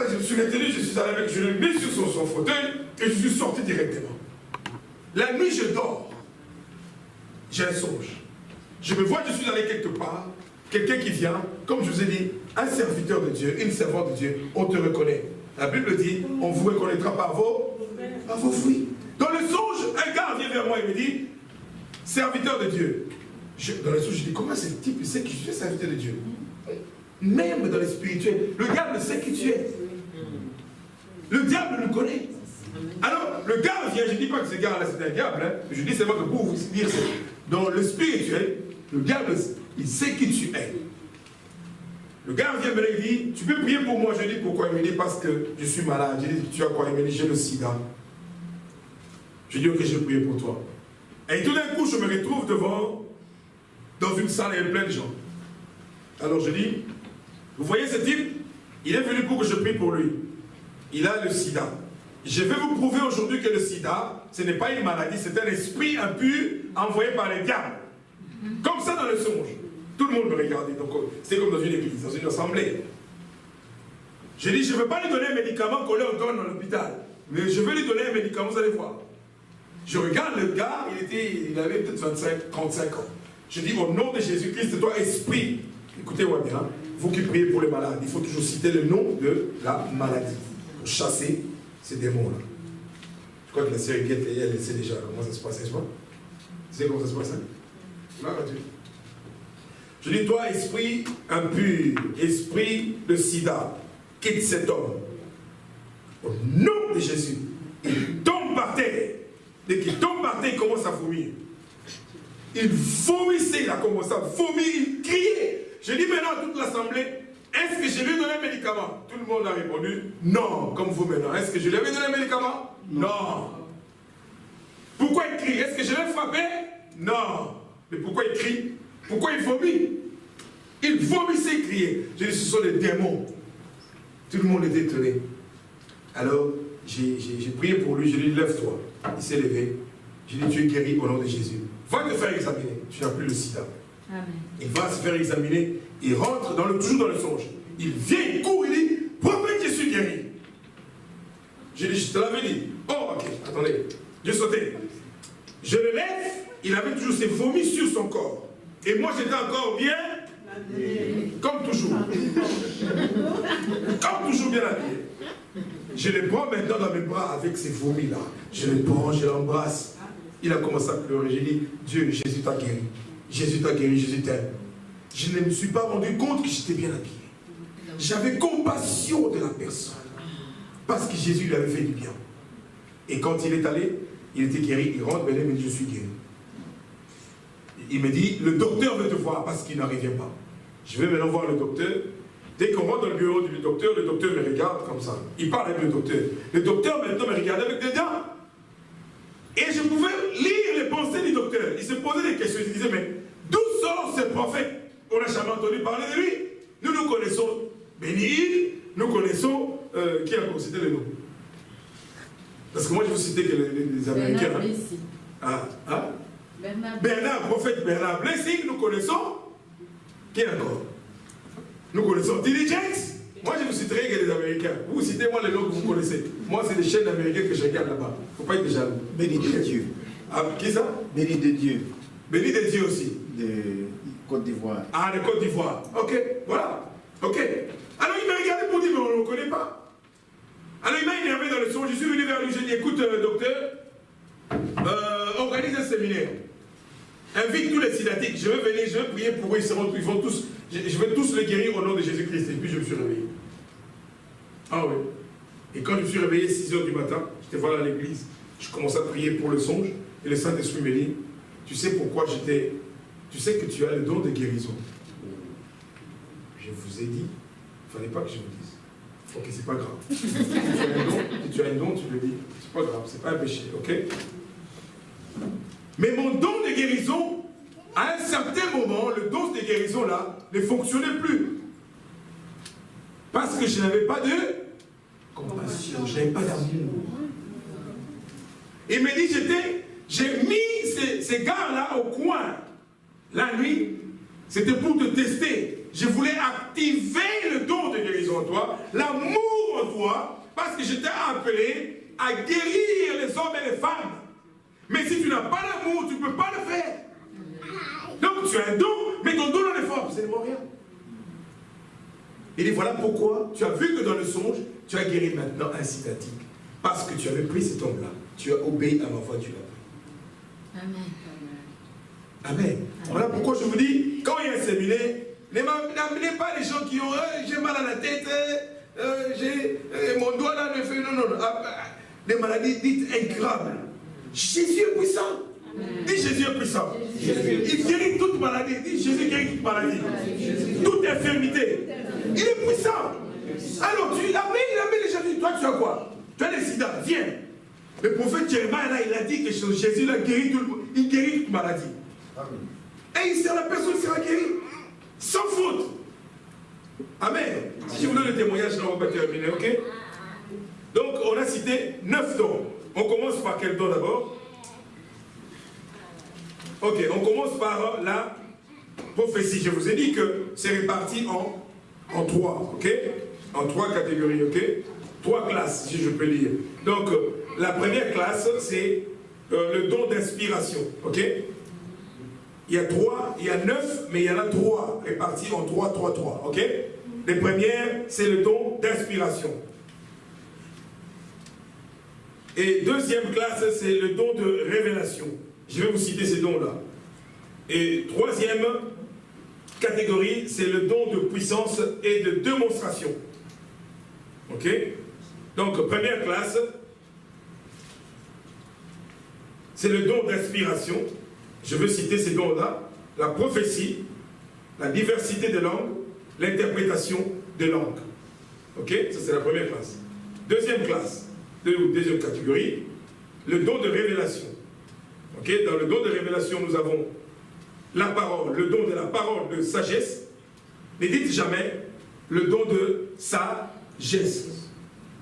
Je me suis retenu, je suis allé avec, je l'ai mis sur son fauteuil et je suis sorti directement. La nuit, je dors. J'ai un songe. Je me vois, je suis allé quelque part, quelqu'un qui vient, comme je vous ai dit, un serviteur de Dieu, une servante de Dieu, on te reconnaît. La Bible dit, on vous reconnaîtra par vos fruits. Dans le songe, un gars vient vers moi et me dit, serviteur de Dieu. Dans le songe, je dis, comment ce type sait que je suis serviteur de Dieu? Même dans le spirituel, le diable sait qui tu es. Le diable nous connaît. Alors, le gars vient, je ne dis pas que ce gars-là c'est un diable, hein, je dis seulement que pour vous dire, dans le spirituel, le diable, il sait qui tu es. Le gars vient me dire, tu peux prier pour moi? Je dis pourquoi? Il me dit parce que je suis malade. Je dis, tu as quoi? Il me dit, j'ai le sida. Je dis, ok, je vais prier pour toi. Et tout d'un coup, je me retrouve dans une salle, il y a plein de gens. Alors je dis, vous voyez ce type? Il est venu pour que je prie pour lui. Il a le sida. Je vais vous prouver aujourd'hui que le sida, ce n'est pas une maladie, c'est un esprit impur envoyé par les diables. Comme ça dans le songe. Tout le monde me regardait. Donc c'est comme dans une église, dans une assemblée. J'ai dit, je ne veux pas lui donner un médicament qu'on leur donne à l'hôpital. Mais je vais lui donner un médicament, vous allez voir. Je regarde le gars, il avait peut-être 25, 35 ans. Je dis, au nom de Jésus-Christ, toi, esprit, écoutez-moi bien, vous qui priez pour les malades, il faut toujours citer le nom de la maladie. Pour chasser ces démons-là. Je crois que la sœur Guette, elle sait déjà comment ça se passe, n'est-ce pas? Tu sais comment ça se passe, hein? Là, vas-y. Je dis, toi, esprit impur, esprit de sida, quitte cet homme. Au nom de Jésus, il tombe par terre. Dès qu'il tombe par terre, il commence à vomir. Il vomissait, il a commencé à vomir, il criait. Je dis maintenant à toute l'assemblée, est-ce que je lui ai donné un médicament? Tout le monde a répondu, non, comme vous maintenant. Est-ce que je lui avais donné un médicament? Non. Pourquoi il crie? Est-ce que je l'ai frappé? Non. Mais pourquoi il crie? Pourquoi il vomit? Il vomissait, il criait. Je dis, ce sont des démons. Tout le monde était étonné. Alors, j'ai prié pour lui, je lui ai dit, lève-toi. Il s'est levé. J'ai dit, tu es guéri au nom de Jésus. Va te faire examiner. Tu n'as plus le sida. Amen. Il va se faire examiner. Il rentre toujours dans le songe. Il vient, il court, il dit, prophète, je suis guéri. J'ai dit, je te l'avais dit. Oh, ok, attendez. J'ai sauté. Je le lève. Il avait toujours ses vomis sur son corps. Et moi, j'étais encore bien. Comme toujours. Comme toujours bien habillé. Je le prends maintenant dans mes bras avec ces vomis-là. Je le prends, je l'embrasse. Il a commencé à pleurer. J'ai dit, Dieu, Jésus t'a guéri. Jésus t'a guéri, Jésus t'aime. Je ne me suis pas rendu compte que j'étais bien habillé. J'avais compassion de la personne. Parce que Jésus lui avait fait du bien. Et quand il est allé, il était guéri. Il rentre, il me dit, je suis guéri. Il me dit, le docteur veut te voir parce qu'il n'arrivait pas. Je vais maintenant voir le docteur. Dès qu'on rentre dans le bureau du docteur, le docteur me regarde comme ça. Il parle avec le docteur. Le docteur maintenant me regardait avec des dents. Et je pouvais lire les pensées du docteur. Il se posait des questions. Il se disait, mais d'où sort ce prophète? On n'a jamais entendu parler de lui. Nous connaissons Bénil, nous connaissons, qui a cité le nom? Parce que moi je vous citais que les Américains. Bernard, prophète Bernard Blessing, nous connaissons. Qui encore? Nous connaissons T.D. Jakes. Moi, je vous citerai que les Américains. Vous citez moi les langues que vous connaissez. Moi, c'est les chaînes américaines que je regarde là-bas. Il ne faut pas être jaloux. Béni de Dieu. Ah, qui ça? Béni de Dieu. Béni de Dieu aussi. De Côte d'Ivoire. Ah, de Côte d'Ivoire. Ok, voilà. Ok. Alors, il m'a regardé pour dire, mais on ne le connaît pas. Alors, il m'a énervé dans le son. Je suis venu vers lui, j'ai dit, écoute, docteur, organise un séminaire. Invite tous les synaptiques. Je vais venir, je vais prier pour eux. Ils vont tous, je vais tous les guérir au nom de Jésus-Christ. Et puis, je me suis réveillé. Ah oui. Et quand je me suis réveillé 6 h du matin, j'étais voir à l'église. Je commençais à prier pour le songe. Et le Saint-Esprit me dit, tu sais pourquoi j'étais... Tu sais que tu as le don de guérison. Je vous ai dit, il ne fallait pas que je vous dise. Ok, c'est pas grave. Si tu as un don, tu le dis. C'est pas grave, c'est pas un péché, ok? Mais mon don de guérison, à un certain moment, le don de guérison là, ne fonctionnait plus. Parce que je n'avais pas de compassion, je n'avais pas d'amour. Il me dit, j'ai mis ces gars-là au coin. La nuit, c'était pour te tester. Je voulais activer le don de guérison en toi, l'amour en toi, parce que j'étais appelé à guérir les hommes et les femmes. Mais si tu n'as pas l'amour, tu ne peux pas le faire. Donc tu as un don, mais ton don n'en est fort, absolument rien. Il dit, voilà pourquoi tu as vu que dans le songe, tu as guéri maintenant un synatique. Parce que tu avais pris cet homme-là. Tu as obéi à ma voix, tu l'as pris. Amen. Amen. Voilà pourquoi je vous dis, quand il y a un séminaire, n'amenez pas les gens qui ont j'ai mal à la tête, mon doigt là ne fait. Non. Des maladies dites incurables. Jésus est puissant. Dis Jésus est puissant. Il guérit toute maladie. Dis Jésus guérit toute maladie. Toute infirmité. Il est puissant. Alors tu l'amènes les gens. Toi tu as quoi? Tu as des sida. Viens. Le prophète Jérémie là, il a dit que Jésus a guéri tout le monde. Il guérit toute maladie. Et la personne sera guérie. Sans faute. Amen. Si je vous donne le témoignage, là, on va pas terminer, ok? Donc, on a cité 9 dons. On commence par quel don d'abord? Ok, on commence par la prophétie. Je vous ai dit que c'est réparti en 3, ok? En 3 catégories, ok? 3 classes, si je peux dire. Donc, la première classe, c'est le don d'inspiration, ok? Il y a 3, il y a 9, mais il y en a 3 répartis en 3, 3, 3. Ok? Les premières, c'est le don d'inspiration. Et deuxième classe, c'est le don de révélation. Je vais vous citer ces dons-là. Et troisième catégorie, c'est le don de puissance et de démonstration. Ok? Donc, première classe, c'est le don d'inspiration. Je veux citer ces dons-là, la prophétie, la diversité des langues, l'interprétation des langues. Ok? Ça c'est la première classe. Deuxième classe, deuxième catégorie, le don de révélation. Ok? Dans le don de révélation, nous avons la parole, le don de la parole de sagesse. Ne dites jamais le don de sagesse.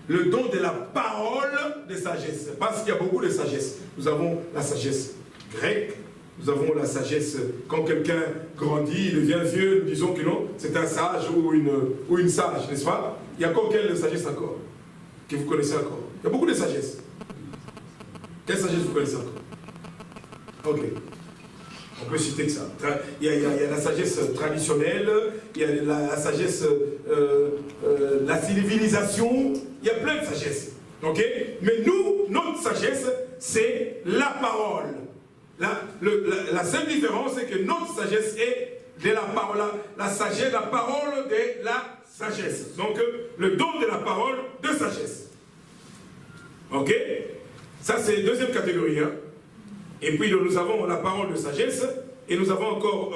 Le don de la parole de sagesse. Parce qu'il y a beaucoup de sagesse. Nous avons la sagesse grecque. Nous avons la sagesse, quand quelqu'un grandit, il devient vieux, disons que non, c'est un sage ou une sage, n'est-ce pas? Il y a encore quelle sagesse encore? Que vous connaissez encore? Il y a beaucoup de sagesse. Quelle sagesse vous connaissez encore? Ok. On peut citer que ça. Il y a la sagesse traditionnelle, il y a la sagesse, la civilisation, il y a plein de sagesse. Ok? Mais nous, notre sagesse, c'est la parole. La seule différence, c'est que notre sagesse est de la parole, la sagesse, la parole de la sagesse. Donc, le don de la parole de sagesse. Ok? Ça, c'est la deuxième catégorie. Hein? Et puis, nous avons la parole de sagesse. Et nous avons encore,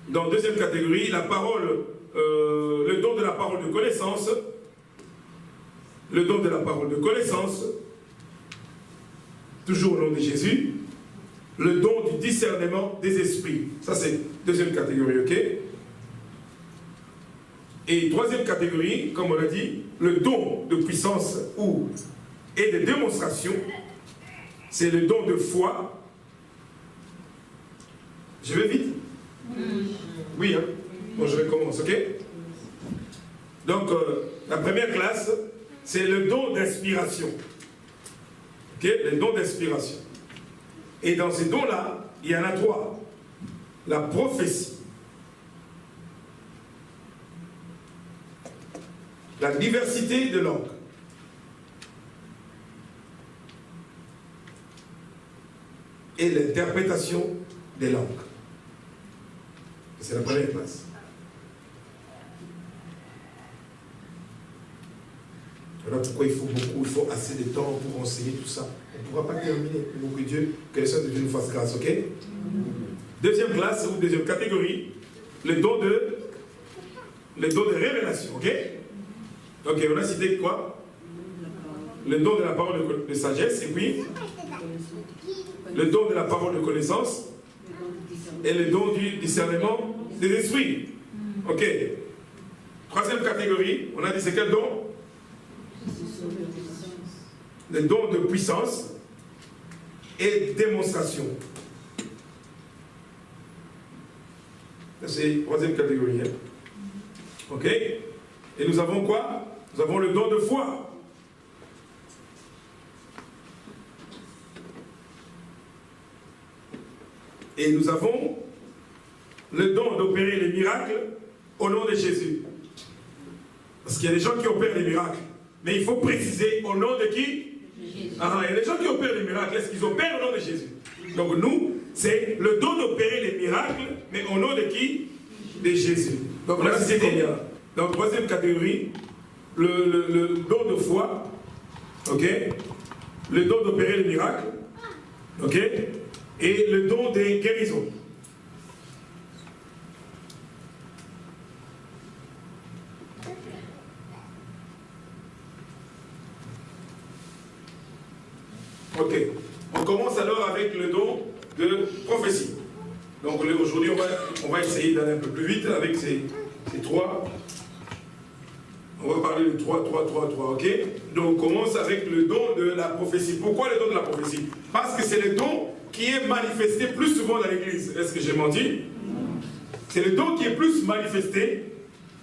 dans la deuxième catégorie, la parole, le don de la parole de connaissance. Le don de la parole de connaissance. Toujours au nom de Jésus, le don du discernement des esprits. Ça, c'est deuxième catégorie, ok? Et troisième catégorie, comme on l'a dit, le don de puissance et de démonstration, c'est le don de foi. Je vais vite? Oui, hein? Bon, je recommence, ok? Donc, la première classe, c'est le don d'inspiration. Ok, le don d'inspiration. Et dans ces dons-là, il y en a 3. La prophétie, la diversité de langues, et l'interprétation des langues. C'est la première classe. Voilà pourquoi il faut assez de temps pour enseigner tout ça. On ne pourra pas terminer pour que Dieu, que le Seigneur de Dieu nous fasse grâce, ok? Deuxième classe ou deuxième catégorie, le don de révélation, ok? Ok, on a cité quoi? Le don de la parole de sagesse, et puis le don de la parole de connaissance et le don du discernement des esprits. Ok. Troisième catégorie, on a dit c'est quel don? Le don de puissance et démonstration. C'est la troisième catégorie. Hein? Ok. Et nous avons quoi? Nous avons le don de foi. Et nous avons le don d'opérer les miracles au nom de Jésus. Parce qu'il y a des gens qui opèrent les miracles. Mais il faut préciser au nom de qui? Ah, il y a des gens qui opèrent les miracles. Est-ce qu'ils opèrent au nom de Jésus? Donc nous, c'est le don d'opérer les miracles, mais au nom de qui? De Jésus. Donc là, c'est bien. Dans la troisième catégorie, le don de foi, ok? Le don d'opérer les miracles, ok? Et le don des guérisons. Ok. On commence alors avec le don de prophétie. Donc aujourd'hui, on va essayer d'aller un peu plus vite avec ces 3. On va parler de 3, ok? Donc on commence avec le don de la prophétie. Pourquoi le don de la prophétie? Parce que c'est le don qui est manifesté plus souvent dans l'église. Est-ce que j'ai menti? C'est le don qui est plus manifesté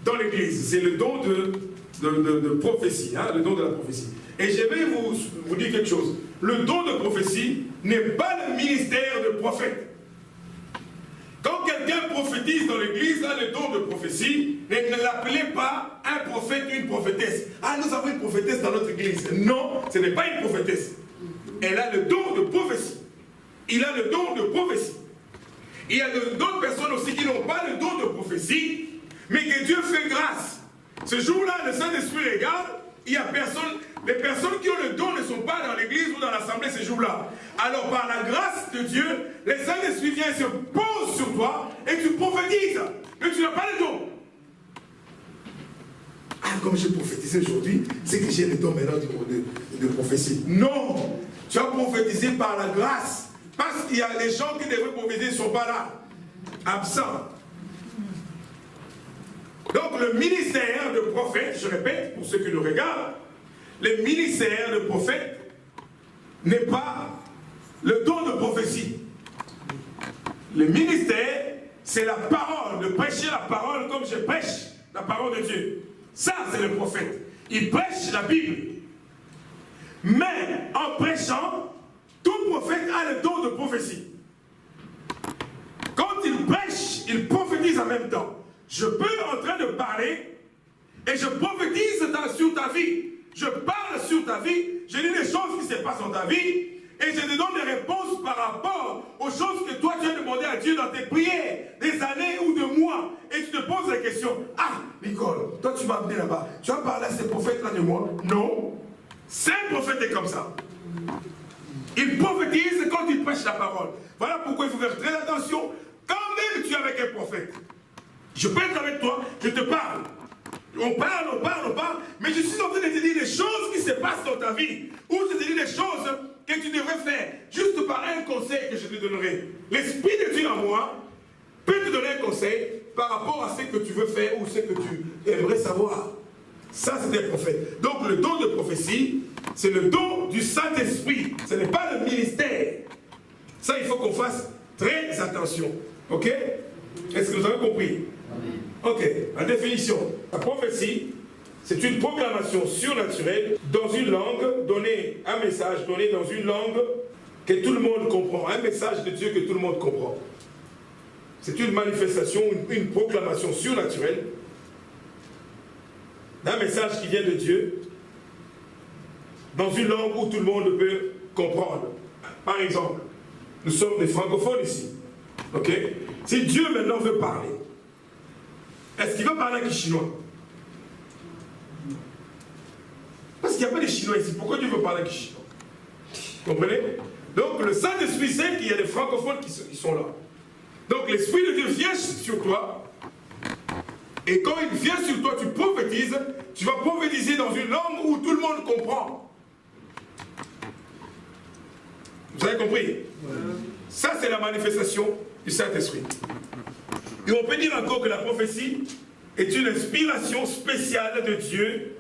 dans l'église. C'est le don de prophétie, hein, le don de la prophétie. Et je vais vous dire quelque chose. Le don de prophétie n'est pas le ministère de prophète. Quand quelqu'un prophétise dans l'église, a le don de prophétie, ne l'appelez pas un prophète ou une prophétesse. Ah, nous avons une prophétesse dans notre église. Non, ce n'est pas une prophétesse. Elle a le don de prophétie. Il a le don de prophétie. Il y a d'autres personnes aussi qui n'ont pas le don de prophétie, mais que Dieu fait grâce. Ce jour-là, le Saint-Esprit regarde, il y a personne, les personnes qui ont le don ne sont pas dans l'église ou dans l'assemblée ce jour-là. Alors par la grâce de Dieu, le Saint-Esprit vient et se pose sur toi et tu prophétises. Mais tu n'as pas le don. Ah, comme j'ai prophétisé aujourd'hui, c'est que j'ai le don maintenant de prophétie. Non, tu as prophétisé par la grâce. Parce qu'il y a des gens qui devraient prophétiser ne sont pas là, absents. Donc le ministère de prophète, je répète, pour ceux qui nous regardent, le ministère de prophète n'est pas le don de prophétie. Le ministère, c'est la parole, de prêcher la parole comme je prêche la parole de Dieu. Ça, c'est le prophète. Il prêche la Bible. Mais en prêchant, tout prophète a le don de prophétie. Quand il prêche, il prophétise en même temps. Je peux en train de parler et je prophétise sur ta vie. Je parle sur ta vie, je dis des choses qui se passent dans ta vie et je te donne des réponses par rapport aux choses que toi tu as demandé à Dieu dans tes prières, des années ou de mois. Et tu te poses la question, ah Nicole, toi tu m'as amené là-bas, tu as parlé à ces prophètes-là de moi? Non, c'est un prophète est comme ça. Il prophétise quand il prêche la parole. Voilà pourquoi il faut faire très attention. Quand même tu es avec un prophète, je peux être avec toi, je te parle. On parle, mais je suis en train de te dire des choses qui se passent dans ta vie. Ou je te dis des choses que tu devrais faire, juste par un conseil que je te donnerai. L'Esprit de Dieu en moi peut te donner un conseil par rapport à ce que tu veux faire ou ce que tu aimerais savoir. Ça, c'est des prophètes. Donc le don de prophétie, c'est le don du Saint-Esprit. Ce n'est pas le ministère. Ça, il faut qu'on fasse très attention. Ok? Est-ce que vous avez compris? Ok, la définition. La prophétie, C'est une proclamation surnaturelle dans une langue, donner un message donné dans une langue que tout le monde comprend, un message de Dieu que tout le monde comprend. C'est une manifestation, une proclamation surnaturelle d'un message qui vient de Dieu dans une langue où tout le monde peut comprendre. Par exemple, nous sommes des francophones ici. Ok? Si Dieu maintenant veut parler, est-ce qu'il va parler avec les Chinois? Parce qu'il n'y a pas de Chinois ici. Pourquoi Dieu veut parler avec les Chinois? Vous comprenez? Donc le Saint-Esprit sait qu'il y a des francophones qui sont là. Donc l'Esprit de Dieu vient sur toi. Et quand il vient sur toi, tu prophétises. Tu vas prophétiser dans une langue où tout le monde comprend. Vous avez compris? Ouais. Ça, c'est la manifestation du Saint-Esprit. Et on peut dire encore que la prophétie est une inspiration spéciale de Dieu.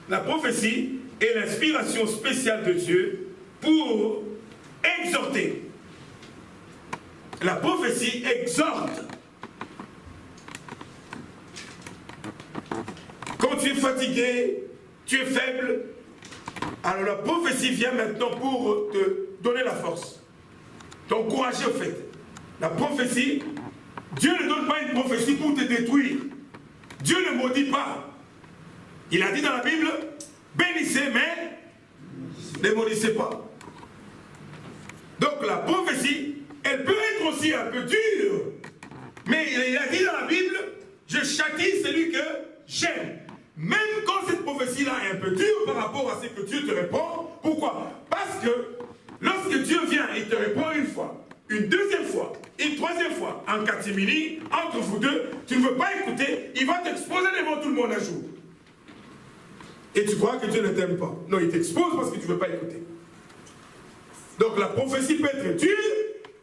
La prophétie est l'inspiration spéciale de Dieu pour exhorter. La prophétie exhorte. Quand tu es fatigué, tu es faible, alors la prophétie vient maintenant pour te donner la force, t'encourager au fait. La prophétie, Dieu ne donne pas une prophétie pour te détruire. Dieu ne maudit pas. Il a dit dans la Bible, bénissez mais ne maudissez pas. Donc la prophétie, elle peut être aussi un peu dure. Mais il a dit dans la Bible, je châtie celui que j'aime. Même quand cette prophétie-là est un peu dure par rapport à ce que Dieu te répond. Pourquoi? Parce que lorsque Dieu vient et te répond une fois, une deuxième fois, une troisième fois, en catimini, entre vous deux, tu ne veux pas écouter, il va t'exposer devant tout le monde un jour. Et tu crois que Dieu ne t'aime pas. Non, il t'expose parce que tu ne veux pas écouter. Donc la prophétie peut être dure,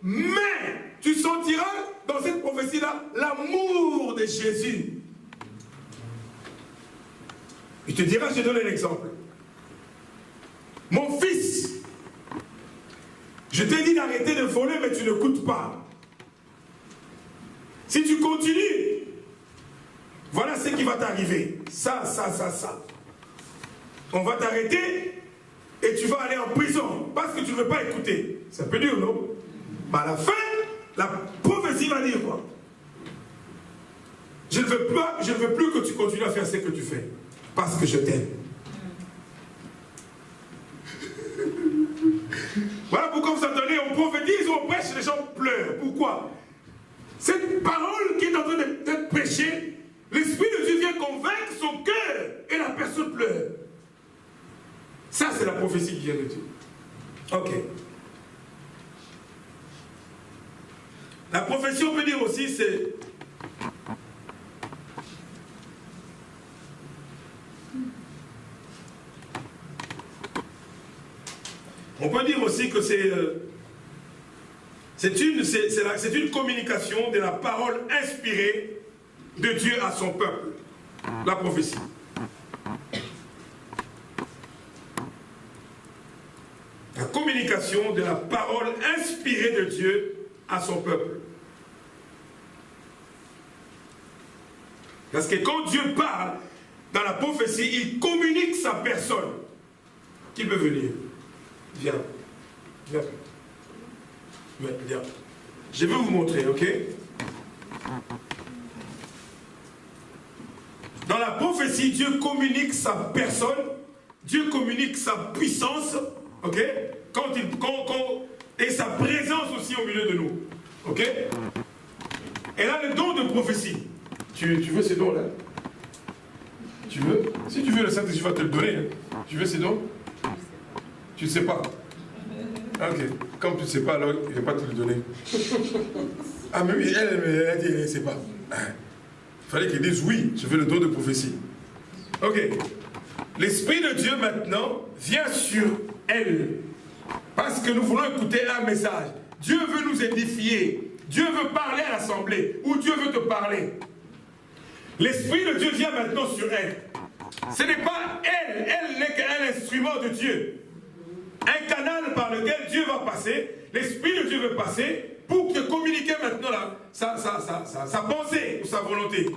mais tu sentiras dans cette prophétie-là l'amour de Jésus. Il te dira, je donne un exemple. Mon fils, je t'ai dit d'arrêter de voler, mais tu n'écoutes pas. Si tu continues, voilà ce qui va t'arriver. Ça. On va t'arrêter et tu vas aller en prison parce que tu ne veux pas écouter. Ça peut dire, non? Mais à la fin, la prophétie va dire quoi? Je ne veux plus que tu continues à faire ce que tu fais. Parce que je t'aime. Voilà pourquoi vous entendez, on prophétise, on prêche, les gens pleurent. Pourquoi? Cette parole qui est en train d'être prêchée, l'Esprit de Dieu vient convaincre son cœur et la personne pleure. Ça, c'est la prophétie qui vient de Dieu. Ok. La prophétie, on peut dire aussi, c'est... On peut dire aussi que c'est une communication de la parole inspirée de Dieu à son peuple. La prophétie. La communication de la parole inspirée de Dieu à son peuple. Parce que quand Dieu parle dans la prophétie, il communique sa personne. Qui peut venir? Viens. Je vais vous montrer, ok? Dans la prophétie, Dieu communique sa personne, Dieu communique sa puissance, ok? Et sa présence aussi au milieu de nous, ok? Elle a le don de prophétie. Tu veux ces dons-là? Tu veux? Si tu veux, le Saint-Esprit va te le donner. Hein. Tu veux ces dons? Tu ne sais pas. Ok. Comme tu ne sais pas, alors il ne va pas te le donner. Ah, mais oui, elle a dit, elle ne sait pas. Il fallait qu'elle dise oui, je veux le don de prophétie. Ok. L'Esprit de Dieu maintenant vient sur elle. Parce que nous voulons écouter un message. Dieu veut nous édifier. Dieu veut parler à l'assemblée. Ou Dieu veut te parler. L'Esprit de Dieu vient maintenant sur elle. Ce n'est pas elle. Elle n'est qu'un instrument de Dieu. Un canal par lequel Dieu va passer, l'Esprit de Dieu veut passer pour te communiquer maintenant sa pensée ou sa volonté.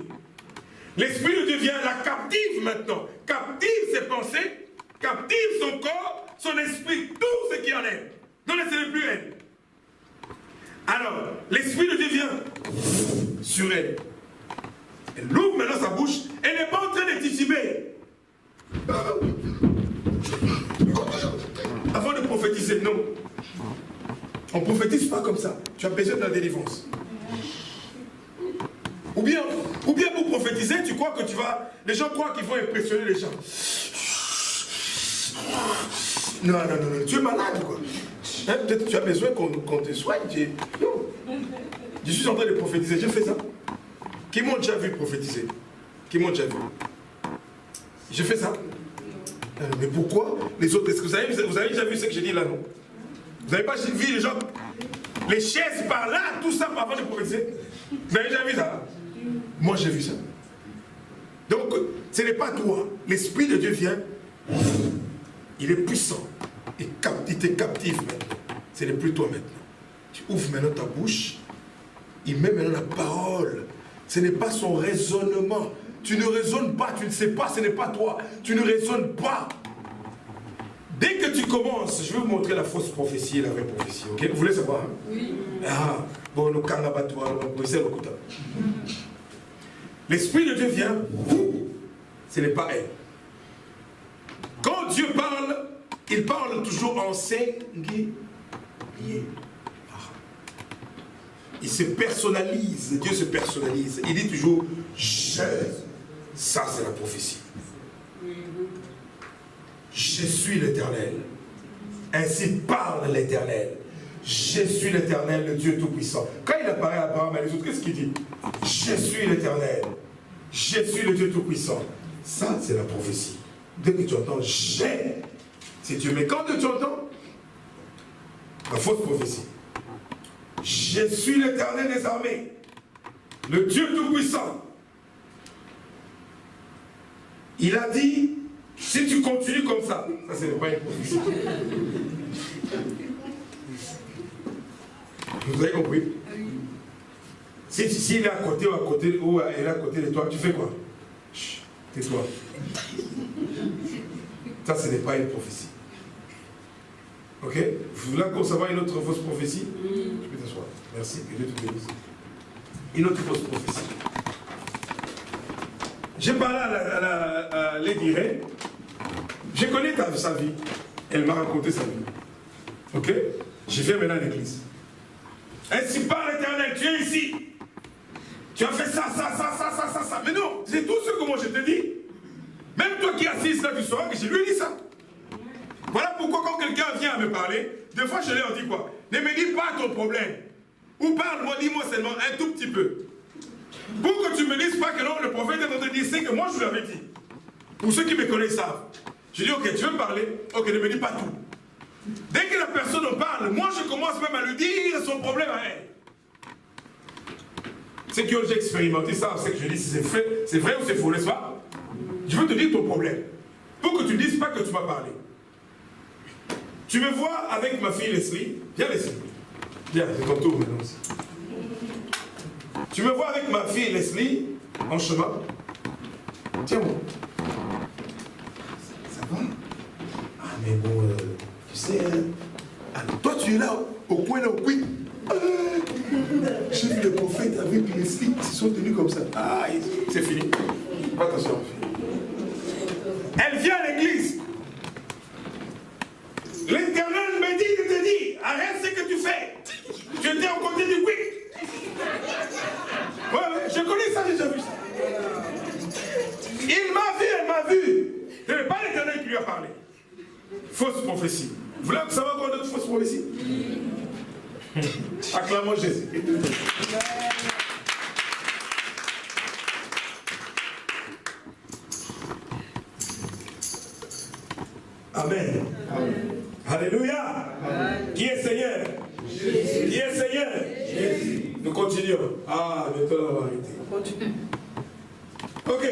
L'Esprit de Dieu vient la captive maintenant. Captive ses pensées, captive son corps, son esprit, tout ce qui en est. Non, ce n'est plus elle. Alors, l'Esprit de Dieu vient sur elle. Elle ouvre maintenant sa bouche. Elle n'est pas en train de tituber. Avant de prophétiser, non. On ne prophétise pas comme ça. Tu as besoin de la délivrance. Ou bien pour prophétiser, tu crois que tu vas... Les gens croient qu'ils vont impressionner les gens. Non, tu es malade, quoi. Hein, peut-être que tu as besoin qu'on te soigne. Non. Je suis en train de prophétiser, je fais ça. Qui m'ont déjà vu prophétiser? Qui m'ont déjà vu? Je fais ça. Mais pourquoi les autres? Est-ce que vous avez déjà vu ce que j'ai dit là, non? Vous n'avez pas vu les gens, les chaises par là, tout ça avant de prophétiser? Vous avez déjà vu ça? Moi j'ai vu ça. Donc, ce n'est pas toi. L'Esprit de Dieu vient. Il est puissant. Il t'est captif maintenant. Ce n'est plus toi maintenant. Tu ouvres maintenant ta bouche. Il met maintenant la parole. Ce n'est pas son raisonnement. Tu ne raisonnes pas, tu ne sais pas, ce n'est pas toi. Tu ne raisonnes pas. Dès que tu commences, je vais vous montrer la fausse prophétie et la vraie prophétie. Ok? Vous voulez savoir? Hein? Oui. Ah, bon, le kangabatoire, le kuta. L'Esprit de Dieu vient, ce n'est pas elle. Quand Dieu parle, il parle toujours en singulier. Il se personnalise, Dieu se personnalise. Il dit toujours, je. Ça, c'est la prophétie. Je suis l'Éternel. Ainsi parle l'Éternel. Je suis l'Éternel, le Dieu Tout-Puissant. Quand il apparaît à Abraham et les autres, qu'est-ce qu'il dit? Je suis l'Éternel. Je suis le Dieu Tout-Puissant. Ça, c'est la prophétie. Dès que tu entends, j'ai, c'est Dieu. Mais quand tu entends la fausse prophétie, je suis l'Éternel des armées, le Dieu Tout-Puissant. Il a dit, si tu continues comme ça, ça c'est pas une prophétie. Vous avez compris? Si il est à côté ou elle est à côté de toi, tu fais quoi? Chut, tais-toi. Ça, ce n'est pas une prophétie. Ok? Vous voulez encore savoir une autre fausse prophétie? Tu peux t'asseoir. Merci. Que Dieu te bénisse. Une autre fausse prophétie. J'ai parlé à Lady Ray. Je connais sa vie. Elle m'a raconté sa vie. Ok? Je viens maintenant à l'église. Ainsi parle l'Éternel, tu es ici. Tu as fait ça. Mais non, c'est tout ce que moi je te dis. Même toi qui assistes là du soir, je lui ai dit ça. Voilà pourquoi quand quelqu'un vient à me parler, des fois je leur dis quoi? Ne me dis pas ton problème. Ou parle-moi, dis-moi seulement un tout petit peu. Pour que tu ne me dises pas que non, le prophète est en train de dire ce que moi je lui avais dit. Pour ceux qui me connaissent savent. Je dis, ok, tu veux me parler? Ok, ne me dis pas tout. Dès que la personne en parle, moi je commence même à lui dire son problème à elle. Ceux qui ont déjà expérimenté ça, c'est que je dis si c'est vrai ou c'est faux, n'est-ce pas? Je veux te dire ton problème. Pour que tu ne dises pas que tu m'as parlé. Tu me vois avec ma fille Leslie. Viens Leslie. Viens, c'est ton tour maintenant aussi. Tu me vois avec ma fille Leslie en chemin. Tiens-moi. Ça va? Ah mais bon, tu sais, toi tu es là, au coin là, au coin. J'ai vu le prophète avec Leslie, ils se sont tenus comme ça. Ah, c'est fini. Pas attention. Elle vient à l'église. L'Éternel me dit de te dire, arrête ce que tu fais. Tu étais aux côtés du quick. Ouais, je connais ça, j'ai déjà vu ça. Il m'a vu, elle m'a vu. Ce n'est pas l'Éternel qui lui a parlé. Fausse prophétie. Vous voulez savoir quoi d'autre fausse prophétie? Acclamons Jésus. Amen. Amen. Alléluia. Amen. Qui est Seigneur? Jésus. Qui est Seigneur? Jésus. Nous continuons. Ah, bientôt on va arrêter. Ok.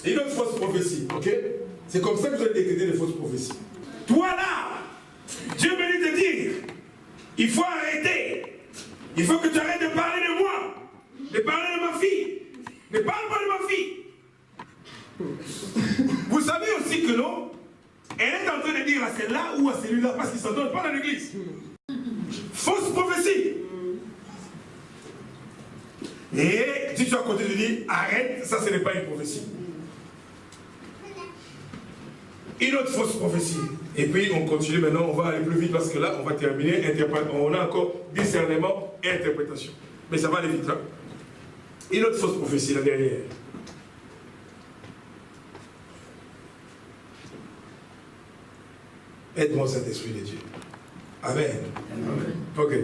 Une autre fausse prophétie. Ok. C'est comme ça que vous allez décréter les fausses prophéties. Toi là, Dieu me dit de dire, il faut arrêter. Il faut que tu arrêtes de parler de moi, de parler de ma fille. Ne parle pas de ma fille. celui-là parce qu'il s'en donne pas dans l'église. Fausse prophétie. Et si tu es à côté, tu dis, arrête, ça ce n'est pas une prophétie. Une autre fausse prophétie. Et puis on continue maintenant, on va aller plus vite parce que là on va terminer. On a encore discernement et interprétation. Mais ça va aller vite. Hein? Une autre fausse prophétie, la dernière. Aide-moi, Saint-Esprit de Dieu. Amen. Amen. Ok.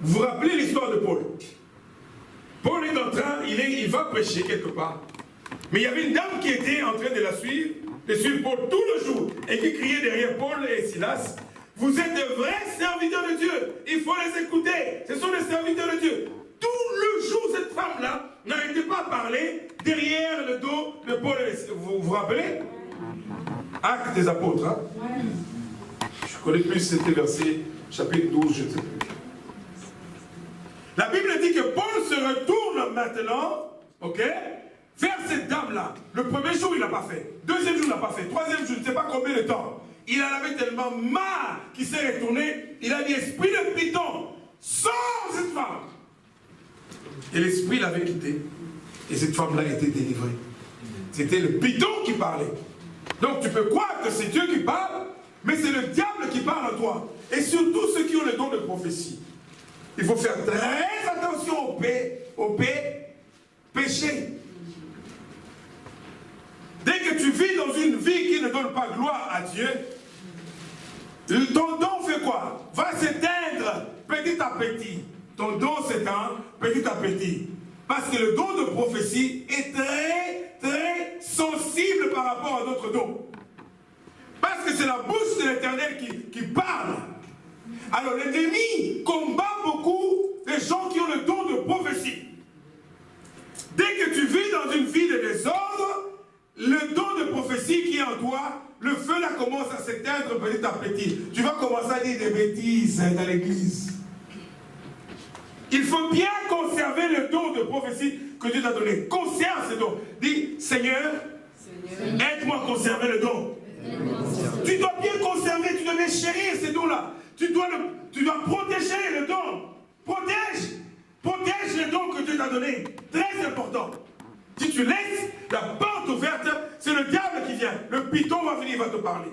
Vous vous rappelez l'histoire de Paul? Paul est en train, il va prêcher quelque part. Mais il y avait une dame qui était en train de suivre Paul tout le jour, et qui criait derrière Paul et Silas, vous êtes de vrais serviteurs de Dieu, il faut les écouter, ce sont des serviteurs de Dieu. Tout le jour, cette femme-là n'arrêtait pas à parler derrière le dos de Paul et Silas. Vous vous rappelez? Actes des apôtres. Hein? Je connais plus, c'était verset chapitre 12, je ne sais plus. La Bible dit que Paul se retourne maintenant, ok, vers cette dame-là. Le premier jour, il n'a pas fait. Deuxième jour, il n'a pas fait. Troisième jour, je ne sais pas combien de temps. Il en avait tellement marre qu'il s'est retourné. Il a dit, esprit de python, sors cette femme. Et l'esprit l'avait quitté. Et cette femme-là était délivrée. C'était le python qui parlait. Donc tu peux croire que c'est Dieu qui parle, mais c'est le diable qui parle en toi. Et surtout ceux qui ont le don de prophétie. Il faut faire très attention au péché. Dès que tu vis dans une vie qui ne donne pas gloire à Dieu, ton don fait quoi? Va s'éteindre petit à petit. Ton don s'éteint petit à petit. Parce que le don de prophétie est très, très sensible par rapport à d'autres dons. Parce que c'est la bouche de l'Éternel qui parle. Alors l'ennemi combat beaucoup les gens qui ont le don de prophétie. Dès que tu vis dans une vie de désordre, le don de prophétie qui est en toi, le feu là commence à s'éteindre petit à petit. Tu vas commencer à dire des bêtises dans l'église. Il faut bien conserver le don de prophétie que Dieu t'a donné. Conserve ce don. Dis, Seigneur, aide-moi à conserver le don. Tu dois bien conserver, tu dois bien chérir ces dons-là. Tu dois protéger le don. Protège le don que Dieu t'a donné. Très important. Si tu laisses la porte ouverte, c'est le diable qui vient. Le python va venir, il va te parler.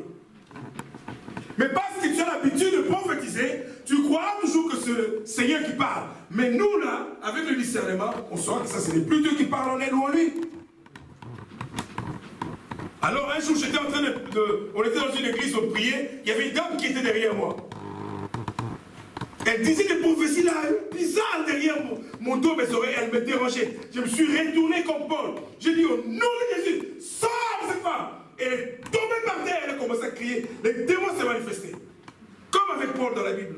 Mais parce que tu as l'habitude de prophétiser, tu crois toujours que c'est le Seigneur qui parle. Mais nous, là, avec le discernement, on saura que ça, ce n'est plus Dieu qui parle en elle ou en lui. Alors, un jour, j'étais en train on était dans une église, on priait, il y avait une dame qui était derrière moi. Elle disait des prophéties là, bizarres derrière mon dos, mes oreilles, elle me dérangeait. Je me suis retourné comme Paul. J'ai dit au nom de Jésus, sors cette femme. Elle est tombée par terre, elle a commencé à crier. Les démons s'est manifestés. Comme avec Paul dans la Bible.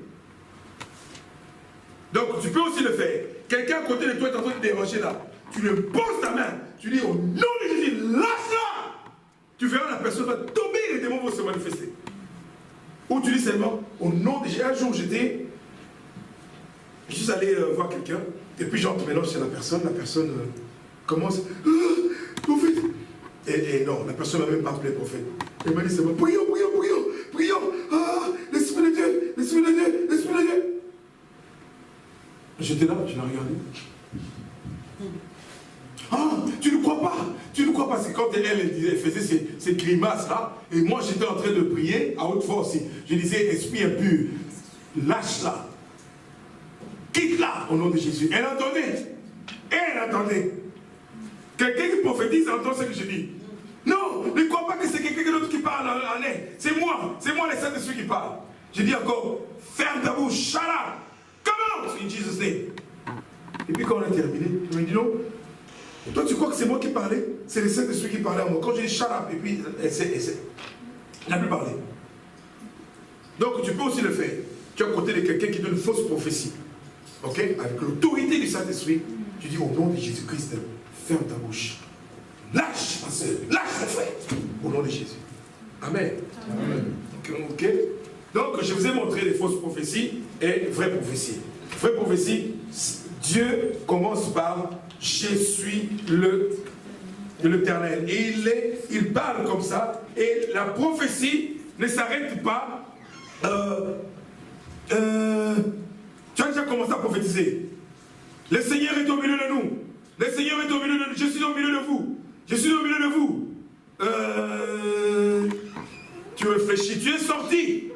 Donc tu peux aussi le faire. Quelqu'un à côté de toi est en train de déranger là. Tu lui poses ta main. Tu dis au nom de Jésus, lâche-la. Tu verras la personne va tomber et les démons vont se manifester. Ou tu dis seulement au nom de Jésus. Un jour je suis allé voir quelqu'un. Et puis j'entre maintenant chez la personne commence. Prophète. Et non, la personne ne m'a même pas appelé prophète. Elle m'a dit seulement, prions. Ah, l'Esprit de Dieu. J'étais là, je l'ai regardé. Ah, tu ne crois pas, c'est quand elle faisait ces grimaces-là, et moi j'étais en train de prier à haute voix aussi. Je disais, esprit impur, lâche-la. Quitte-la au nom de Jésus. Elle entendait. Quelqu'un qui prophétise entend ce que je dis. Non, ne crois pas que c'est quelqu'un d'autre qui parle en elle. C'est moi le Saint-Esprit qui parle. Je dis encore, ferme ta bouche, shut up, come out in Jesus' name. Et puis quand on a terminé, je me dis non, toi tu crois que c'est moi qui parlais? C'est le Saint-Esprit qui parlait à moi. Quand je dis shut up, et puis elle n'a plus parlé. Donc tu peux aussi le faire. Tu es à côté de quelqu'un qui donne une fausse prophétie. Ok? Avec l'autorité du Saint-Esprit, tu dis au nom de Jésus-Christ, ferme ta bouche. Lâche ma soeur, lâche mon frère. Au nom de Jésus. Amen. Ok? Donc je vous ai montré les fausses prophéties et vraies prophéties. Vraie prophétie, Dieu commence par je suis le de l'Éternel. Et il parle comme ça. Et la prophétie ne s'arrête pas. Tu as déjà commencé à prophétiser. Le Seigneur est au milieu de nous. Le Seigneur est au milieu de nous. Je suis au milieu de vous. Je suis au milieu de vous. Tu réfléchis. Tu es sorti.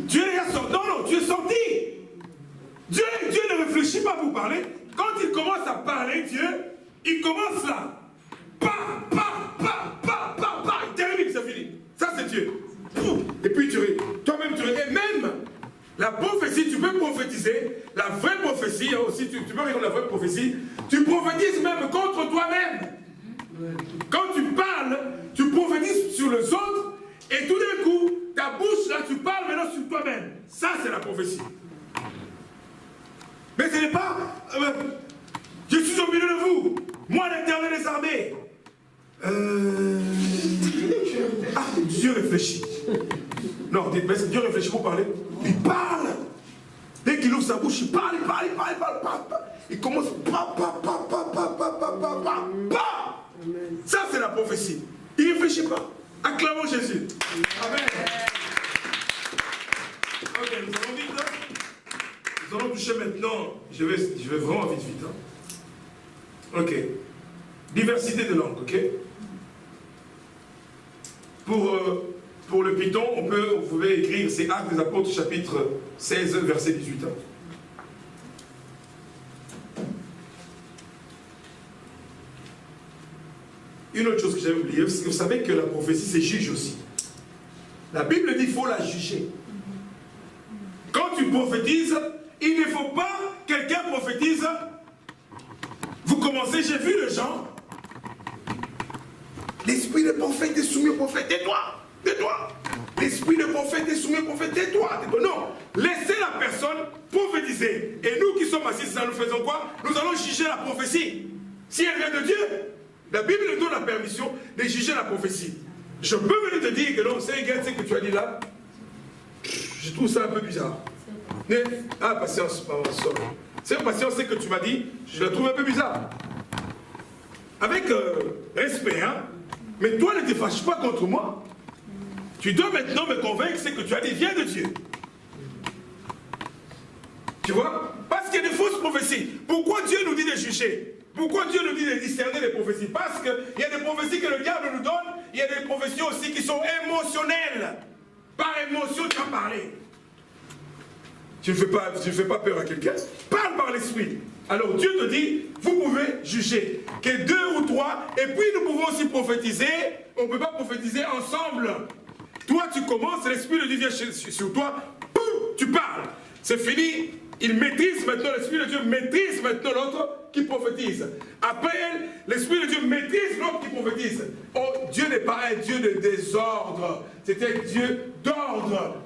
Tu es déjà sorti. Non, tu es sorti. Dieu ne réfléchit pas à vous parler. Quand il commence à parler, Dieu, il commence là. Il termine, c'est fini. Ça, c'est Dieu. Et puis, toi-même, et même, la prophétie, tu peux prophétiser. La vraie prophétie, aussi, tu peux regarder la vraie prophétie. Tu prophétises même contre toi-même. Quand tu parles, tu prophétises sur les autres. Et tout d'un coup, ta bouche, là, tu parles maintenant sur toi-même. Ça, c'est la prophétie. Mais ce n'est pas... je suis au milieu de vous. Moi, l'Éternel des armées. Dieu réfléchit. Non, dites, mais Dieu réfléchit pour parler. Il parle. Dès qu'il ouvre sa bouche, il parle. Il commence. Ça, c'est la prophétie. Il ne réfléchit pas. Acclamons Jésus. Amen. Ok, nous allons vite. Nous allons toucher maintenant. Je vais vraiment vite. Hein. Ok. Diversité de langues, ok? Pour le Python, vous pouvez écrire, c'est Actes des Apôtres, chapitre 16, verset 18. Une autre chose que j'avais oublié, c'est que vous savez que la prophétie, c'est juge aussi. La Bible dit qu'il faut la juger. Quand tu prophétises, il ne faut pas quelqu'un prophétise. Vous commencez, j'ai vu les gens. L'esprit de prophète est soumis au prophète. Tais-toi. L'esprit de prophète est soumis au prophète. Tais-toi. Non. Laissez la personne prophétiser. Et nous qui sommes assis, nous faisons quoi? Nous allons juger la prophétie. Si elle vient de Dieu, la Bible nous donne la permission de juger la prophétie. Je peux venir te dire que non, c'est ce que tu as dit là. Je trouve ça un peu bizarre. Mais, patience, c'est patience, c'est que tu m'as dit, je la trouve un peu bizarre. Avec respect, hein. Mais toi, ne te fâche pas contre moi. Tu dois maintenant me convaincre que ce que tu as dit vient de Dieu. Tu vois? Parce qu'il y a des fausses prophéties. Pourquoi Dieu nous dit de juger? Pourquoi Dieu nous dit de discerner les prophéties? Parce qu'il y a des prophéties que le diable nous donne. Il y a des prophéties aussi qui sont émotionnelles. Par émotion, tu as parlé. Tu ne fais pas peur à quelqu'un. Parle par l'esprit. Alors Dieu te dit, vous pouvez juger. Que 2 ou 3, et puis nous pouvons aussi prophétiser. On ne peut pas prophétiser ensemble. Toi tu commences, l'esprit de Dieu vient sur toi, pouf, tu parles. C'est fini. Il maîtrise maintenant, l'esprit de Dieu maîtrise maintenant l'autre qui prophétise. Après elle, l'esprit de Dieu maîtrise l'autre qui prophétise. Oh, Dieu n'est pas un Dieu de désordre. C'est un Dieu d'ordre.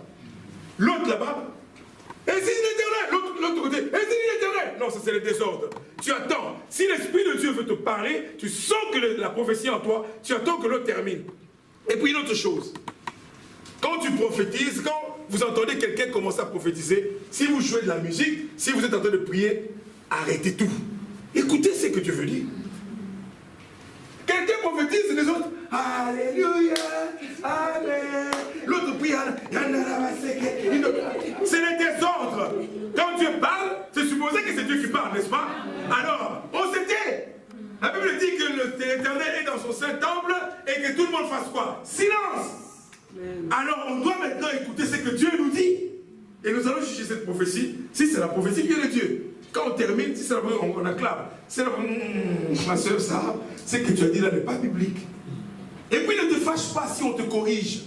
L'autre là-bas, et c'est l'éternel, l'autre côté, et c'est l'éternel. Non, ça c'est le désordre. Tu attends. Si l'Esprit de Dieu veut te parler, tu sens que la prophétie en toi, tu attends que l'autre termine. Et puis une autre chose. Quand tu prophétises, quand vous entendez quelqu'un commencer à prophétiser, si vous jouez de la musique, si vous êtes en train de prier, arrêtez tout. Écoutez ce que Dieu veut dire. Quelqu'un prophétise, les autres, Alléluia, Amen. L'autre prie, c'est le désordre. Quand Dieu parle, c'est supposé que c'est Dieu qui parle, n'est-ce pas? Alors, on s'était. La Bible dit que l'Éternel est dans son saint temple et que tout le monde fasse quoi? Silence. Alors, on doit maintenant écouter ce que Dieu nous dit. Et nous allons juger cette prophétie. Si c'est la prophétie, vient de Dieu. Quand on termine, si c'est la prophétie, on acclame. C'est la ma soeur Sarah, ce que tu as dit là n'est pas biblique. Et puis ne te fâche pas si on te corrige.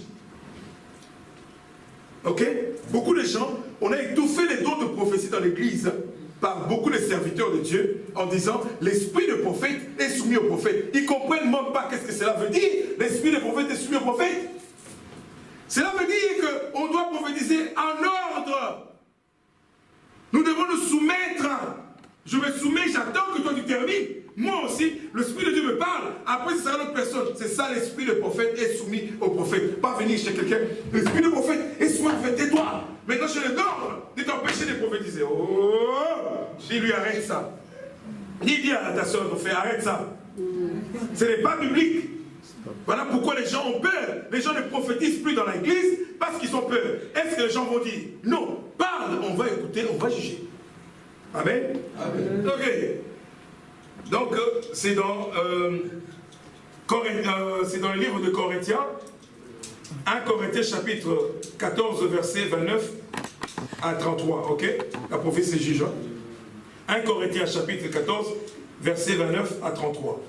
Ok? Beaucoup de gens, on a étouffé les dons de prophétie dans l'église par beaucoup de serviteurs de Dieu en disant l'esprit de prophète est soumis au prophète. Ils ne comprennent même pas qu'est-ce que cela veut dire. L'esprit de prophète est soumis au prophète. Cela veut dire qu'on doit prophétiser en ordre. Nous devons nous soumettre. Je me soumets, j'attends que toi tu termines. Moi aussi, l'Esprit de Dieu me parle. Après, c'est une autre personne. C'est ça, l'Esprit de prophète est soumis au prophète. Pas venir chez quelqu'un. L'Esprit de prophète est soumis au prophète. Tais-toi. Maintenant, je le donne de t'empêcher de prophétiser. Oh, dis-lui, arrête ça. Dis à ta soeur, ton frère, arrête ça. Ce n'est pas biblique. Voilà pourquoi les gens ont peur. Les gens ne prophétisent plus dans l'église parce qu'ils ont peur. Est-ce que les gens vont dire non, parle, on va écouter, on va juger. Amen. Amen. Ok. Donc, c'est dans le livre de Corinthiens, 1 Corinthiens chapitre 14, verset 29 à 33. Ok. La prophétie juge. 1 Corinthiens chapitre 14, verset 29 à 33.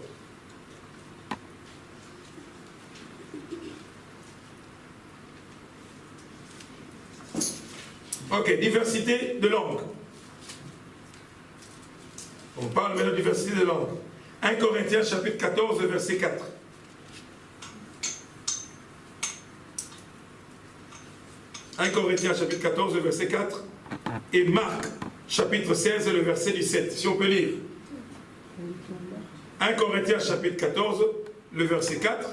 Ok, diversité de langue. On parle maintenant de diversité de langue. 1 Corinthiens chapitre 14, verset 4. « 1 Corinthiens chapitre 14, verset 4 et Marc chapitre 16, le verset 17. Si on peut lire. 1 Corinthiens chapitre 14, le verset 4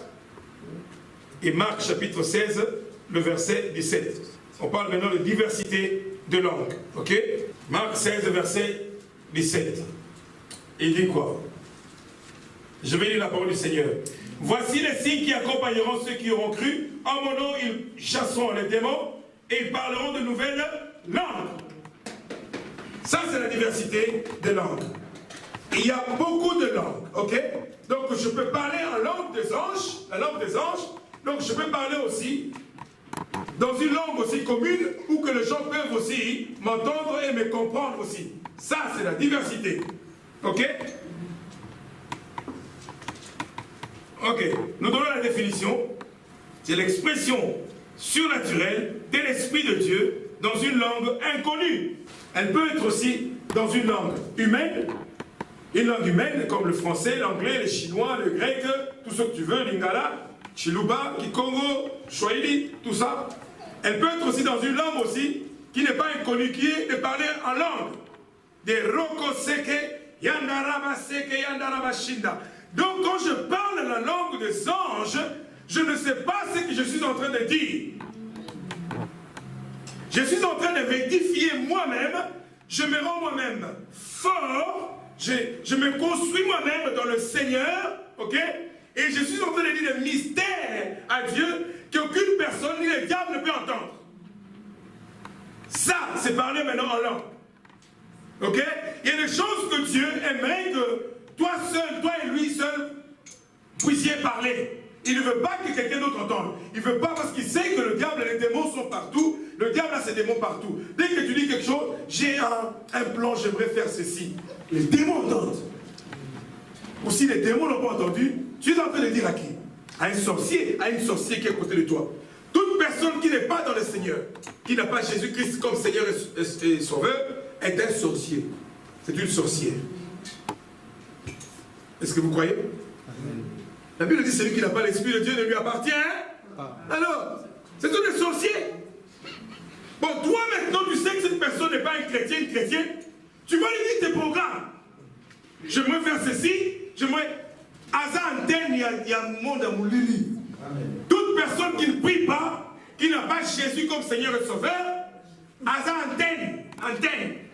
et Marc chapitre 16, le verset 17. On parle maintenant de diversité de langue. Ok? Marc 16, verset 17. Il dit quoi? Je vais lire la parole du Seigneur. Voici les signes qui accompagneront ceux qui auront cru. En mon nom, ils chasseront les démons et ils parleront de nouvelles langues. Ça, c'est la diversité des langues. Il y a beaucoup de langues. Ok? Donc, je peux parler en langue des anges, la langue des anges. Donc, je peux parler aussi dans une langue aussi commune où que les gens peuvent aussi m'entendre et me comprendre aussi. Ça, c'est la diversité. Ok? Ok. Nous donnons la définition. C'est l'expression surnaturelle de l'Esprit de Dieu dans une langue inconnue. Elle peut être aussi dans une langue humaine comme le français, l'anglais, le chinois, le grec, tout ce que tu veux, lingala, chiluba, kikongo, swahili, tout ça. Elle peut être aussi dans une langue aussi qui n'est pas inconnue, qui est de parler en langue. Des roko seke, yandaraba seke, yandaraba shinda. Donc quand je parle la langue des anges, je ne sais pas ce que je suis en train de dire. Je suis en train de m'édifier moi-même, je me rends moi-même fort, je me construis moi-même dans le Seigneur, ok? Et je suis en train de dire des mystères à Dieu qu'aucune personne, ni le diable, ne peut entendre. Ça, c'est parler maintenant en langue. Ok? Il y a des choses que Dieu aimerait que toi seul, toi et lui seul, puissiez parler. Il ne veut pas que quelqu'un d'autre entende. Il ne veut pas parce qu'il sait que le diable et les démons sont partout. Le diable a ses démons partout. Dès que tu dis quelque chose, j'ai un plan, j'aimerais faire ceci. Les démons entendent. Ou si les démons n'ont pas entendu, tu es en train de dire à qui? À un sorcier, à une sorcière qui est à côté de toi. Toute personne qui n'est pas dans le Seigneur, qui n'a pas Jésus-Christ comme Seigneur et Sauveur, est un sorcier. C'est une sorcière. Est-ce que vous croyez? Amen. La Bible dit celui qui n'a pas l'Esprit de Dieu ne lui appartient. Alors, c'est tous des sorciers. Bon, toi maintenant, tu sais que cette personne n'est pas un chrétien, une chrétienne. Tu vas lui dire tes programmes. J'aimerais faire ceci, j'aimerais. Asa antenne, il y a un monde à Moulili. Toute personne qui ne prie pas, qui n'a pas Jésus comme Seigneur et Sauveur, Asa antenne.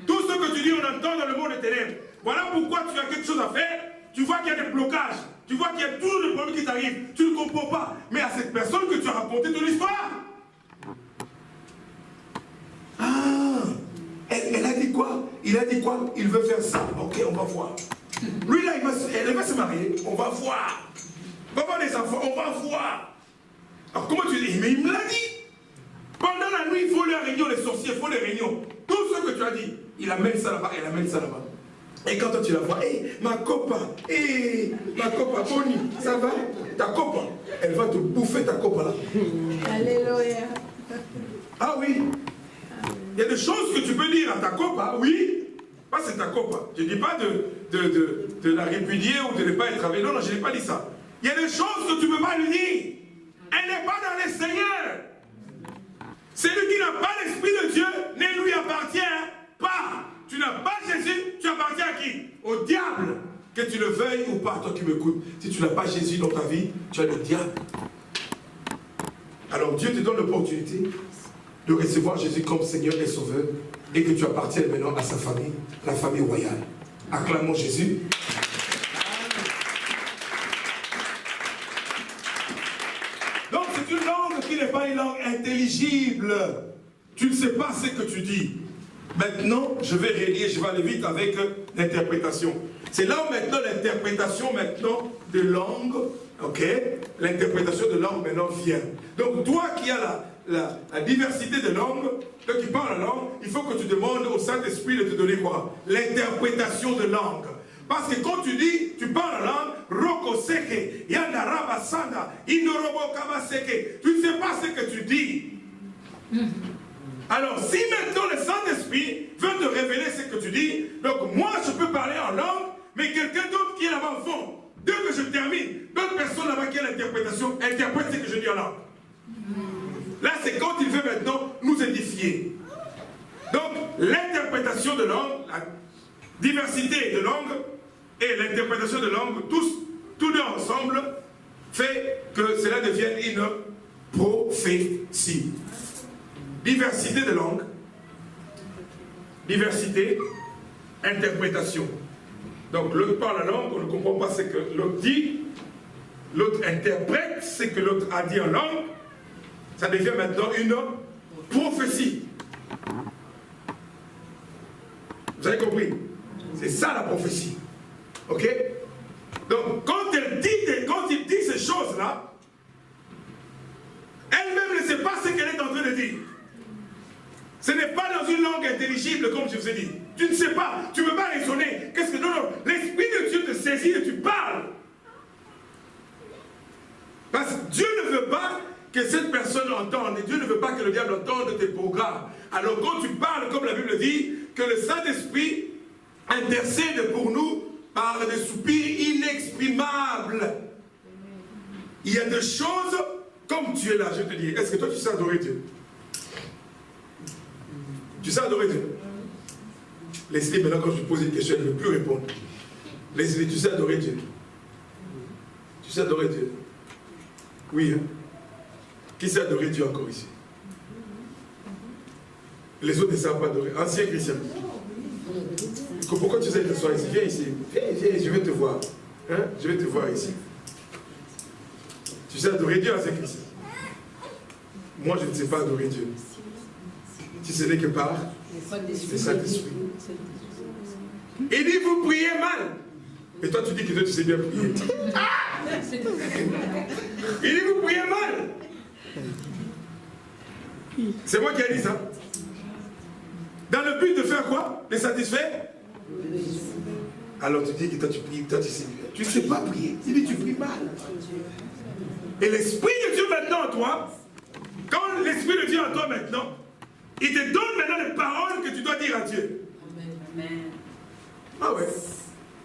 Tout ce que tu dis, on entend dans le monde des ténèbres. Voilà pourquoi tu as quelque chose à faire. Tu vois qu'il y a des blocages. Tu vois qu'il y a toujours des problèmes qui t'arrivent. Tu ne comprends pas. Mais à cette personne que tu as raconté ton histoire. Ah, elle a dit quoi? Il a dit quoi? Il veut faire ça. Ok, on va voir. Lui là, elle va se marier. On va voir. On va avoir des enfants. On va voir. Alors comment tu dis? Mais il me l'a dit. Pendant la nuit, il faut les réunions, les sorciers, il faut les réunions. Tout ce que tu as dit, il amène ça là-bas, elle amène ça là-bas. Et quand toi tu la vois, hé, ma copain, Bonnie, ça va? Ta copain, elle va te bouffer ta copain là. Alléluia. Ah oui. Il y a des choses que tu peux dire à ta copain, oui. Pas c'est ta copain. Je ne dis pas de la répudier ou de ne pas être avec. Non, je n'ai pas dit ça. Il y a des choses que tu ne peux pas lui dire. Elle n'est pas dans les seigneurs. Celui qui n'a pas l'Esprit de Dieu ne lui appartient pas. Tu n'as pas Jésus, tu appartiens à qui? Au diable. Que tu le veuilles ou pas, toi qui m'écoutes. Si tu n'as pas Jésus dans ta vie, tu as le diable. Alors Dieu te donne l'opportunité de recevoir Jésus comme Seigneur et Sauveur et que tu appartiennes maintenant à sa famille, la famille royale. Acclamons Jésus. une langue intelligible. Tu ne sais pas ce que tu dis. Maintenant, je vais relier, je vais aller vite avec l'interprétation. C'est là où maintenant l'interprétation maintenant de langue, ok? L'interprétation de langue maintenant vient. Donc toi qui as la diversité de langues, toi qui parles la langue, il faut que tu demandes au Saint-Esprit de te donner quoi? L'interprétation de langue. Parce que quand tu dis, tu parles la langue, Roko Seke, Yandaraba Sanda, Indorobo Kabaseke, tu ne sais pas ce que tu dis. Alors, si maintenant le Saint-Esprit veut te révéler ce que tu dis, donc moi je peux parler en langue, mais quelqu'un d'autre qui est là-bas au fond, dès que je termine, d'autres personnes là-bas qui ont l'interprétation, interprètent ce que je dis en langue. Là, c'est quand il veut maintenant nous édifier. Donc, l'interprétation de langue, la diversité de langue et l'interprétation de langue, tous deux ensemble, fait que cela devienne une prophétie. Diversité de langue, diversité, interprétation. Donc l'autre parle la langue, on ne comprend pas ce que l'autre dit, l'autre interprète ce que l'autre a dit en langue, ça devient maintenant une prophétie. Vous avez compris? C'est ça la prophétie. Ok? Donc quand il dit ces choses-là, elle-même ne sait pas ce qu'elle est en train de dire. Ce n'est pas dans une langue intelligible, comme je vous ai dit. Tu ne sais pas, tu ne peux pas raisonner. Qu'est-ce que non, l'Esprit de Dieu te saisit et tu parles. Parce que Dieu ne veut pas que cette personne entende, et Dieu ne veut pas que le diable entende tes programmes. Alors quand tu parles, comme la Bible dit, que le Saint-Esprit intercède pour nous par des soupirs inexprimables. Il y a des choses, comme tu es là, je te dis, est-ce que toi tu sais adorer Dieu? Tu sais adorer Dieu? Leslie, maintenant quand je te pose une question, elle ne veut plus répondre. Leslie, tu sais adorer Dieu? Tu sais adorer Dieu? Oui, hein? Qui sait adorer Dieu encore ici? Les autres ne savent pas adorer. Ancien chrétien. Pourquoi tu sais t'asseoir ici? Viens ici. Viens, je vais te voir. Hein? Je vais te voir ici. Tu sais adorer Dieu, ancien chrétien? Moi, je ne sais pas adorer Dieu. Si ce n'est que par le Saint-Esprit. Il dit, vous priez mal. Et toi, tu dis que toi, tu sais bien prier. Ah! Il dit, vous priez mal. C'est moi qui ai dit ça. Dans le but de faire quoi? De satisfaire? Alors tu dis que toi, tu pries, toi, tu sais bien. Tu ne sais pas prier. Il dit, tu pries mal. Et l'Esprit de Dieu maintenant en toi, quand l'Esprit de Dieu en toi maintenant, il te donne maintenant les paroles que tu dois dire à Dieu. Amen. Ah ouais.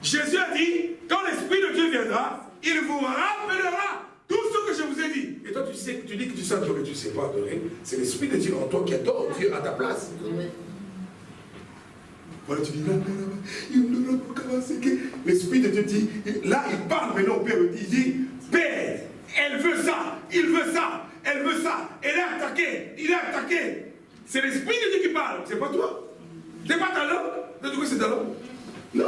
Jésus a dit, quand l'Esprit de Dieu viendra, il vous rappellera tout ce que je vous ai dit. Et toi, tu sais, tu dis que tu sais adorer, tu ne sais pas adorer. C'est l'Esprit de Dieu en toi qui adore Dieu à ta place. Amen. Voilà, tu dis, l'Esprit de Dieu dit, là, il parle maintenant au Père, il dit, Père, elle veut ça, il veut ça, elle veut ça, elle est attaquée, il est attaqué. C'est l'Esprit de Dieu qui parle, c'est pas toi. C'est pas ta langue. Du coup, c'est ta langue. Non.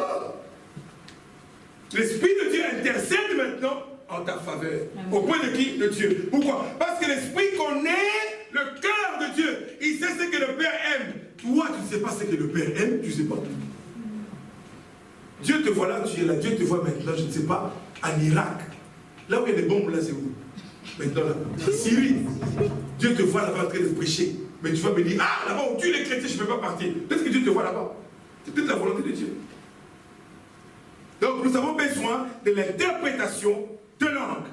L'Esprit de Dieu intercède maintenant en ta faveur. Au point de qui? De Dieu. Pourquoi? Parce que l'Esprit connaît le cœur de Dieu. Il sait ce que le Père aime. Toi, tu ne sais pas ce que le Père aime, tu ne sais pas. Dieu te voit là, tu es là. Dieu te voit maintenant, je ne sais pas, en Irak. Là où il y a des bombes, là, c'est où? Maintenant, là. En Syrie. Dieu te voit là-bas en train de prêcher. Mais tu vas me dire, ah, là-bas où tu es les chrétiens, je ne peux pas partir. Peut-être que Dieu te voit là-bas. C'est peut-être la volonté de Dieu. Donc, nous avons besoin de l'interprétation de langue.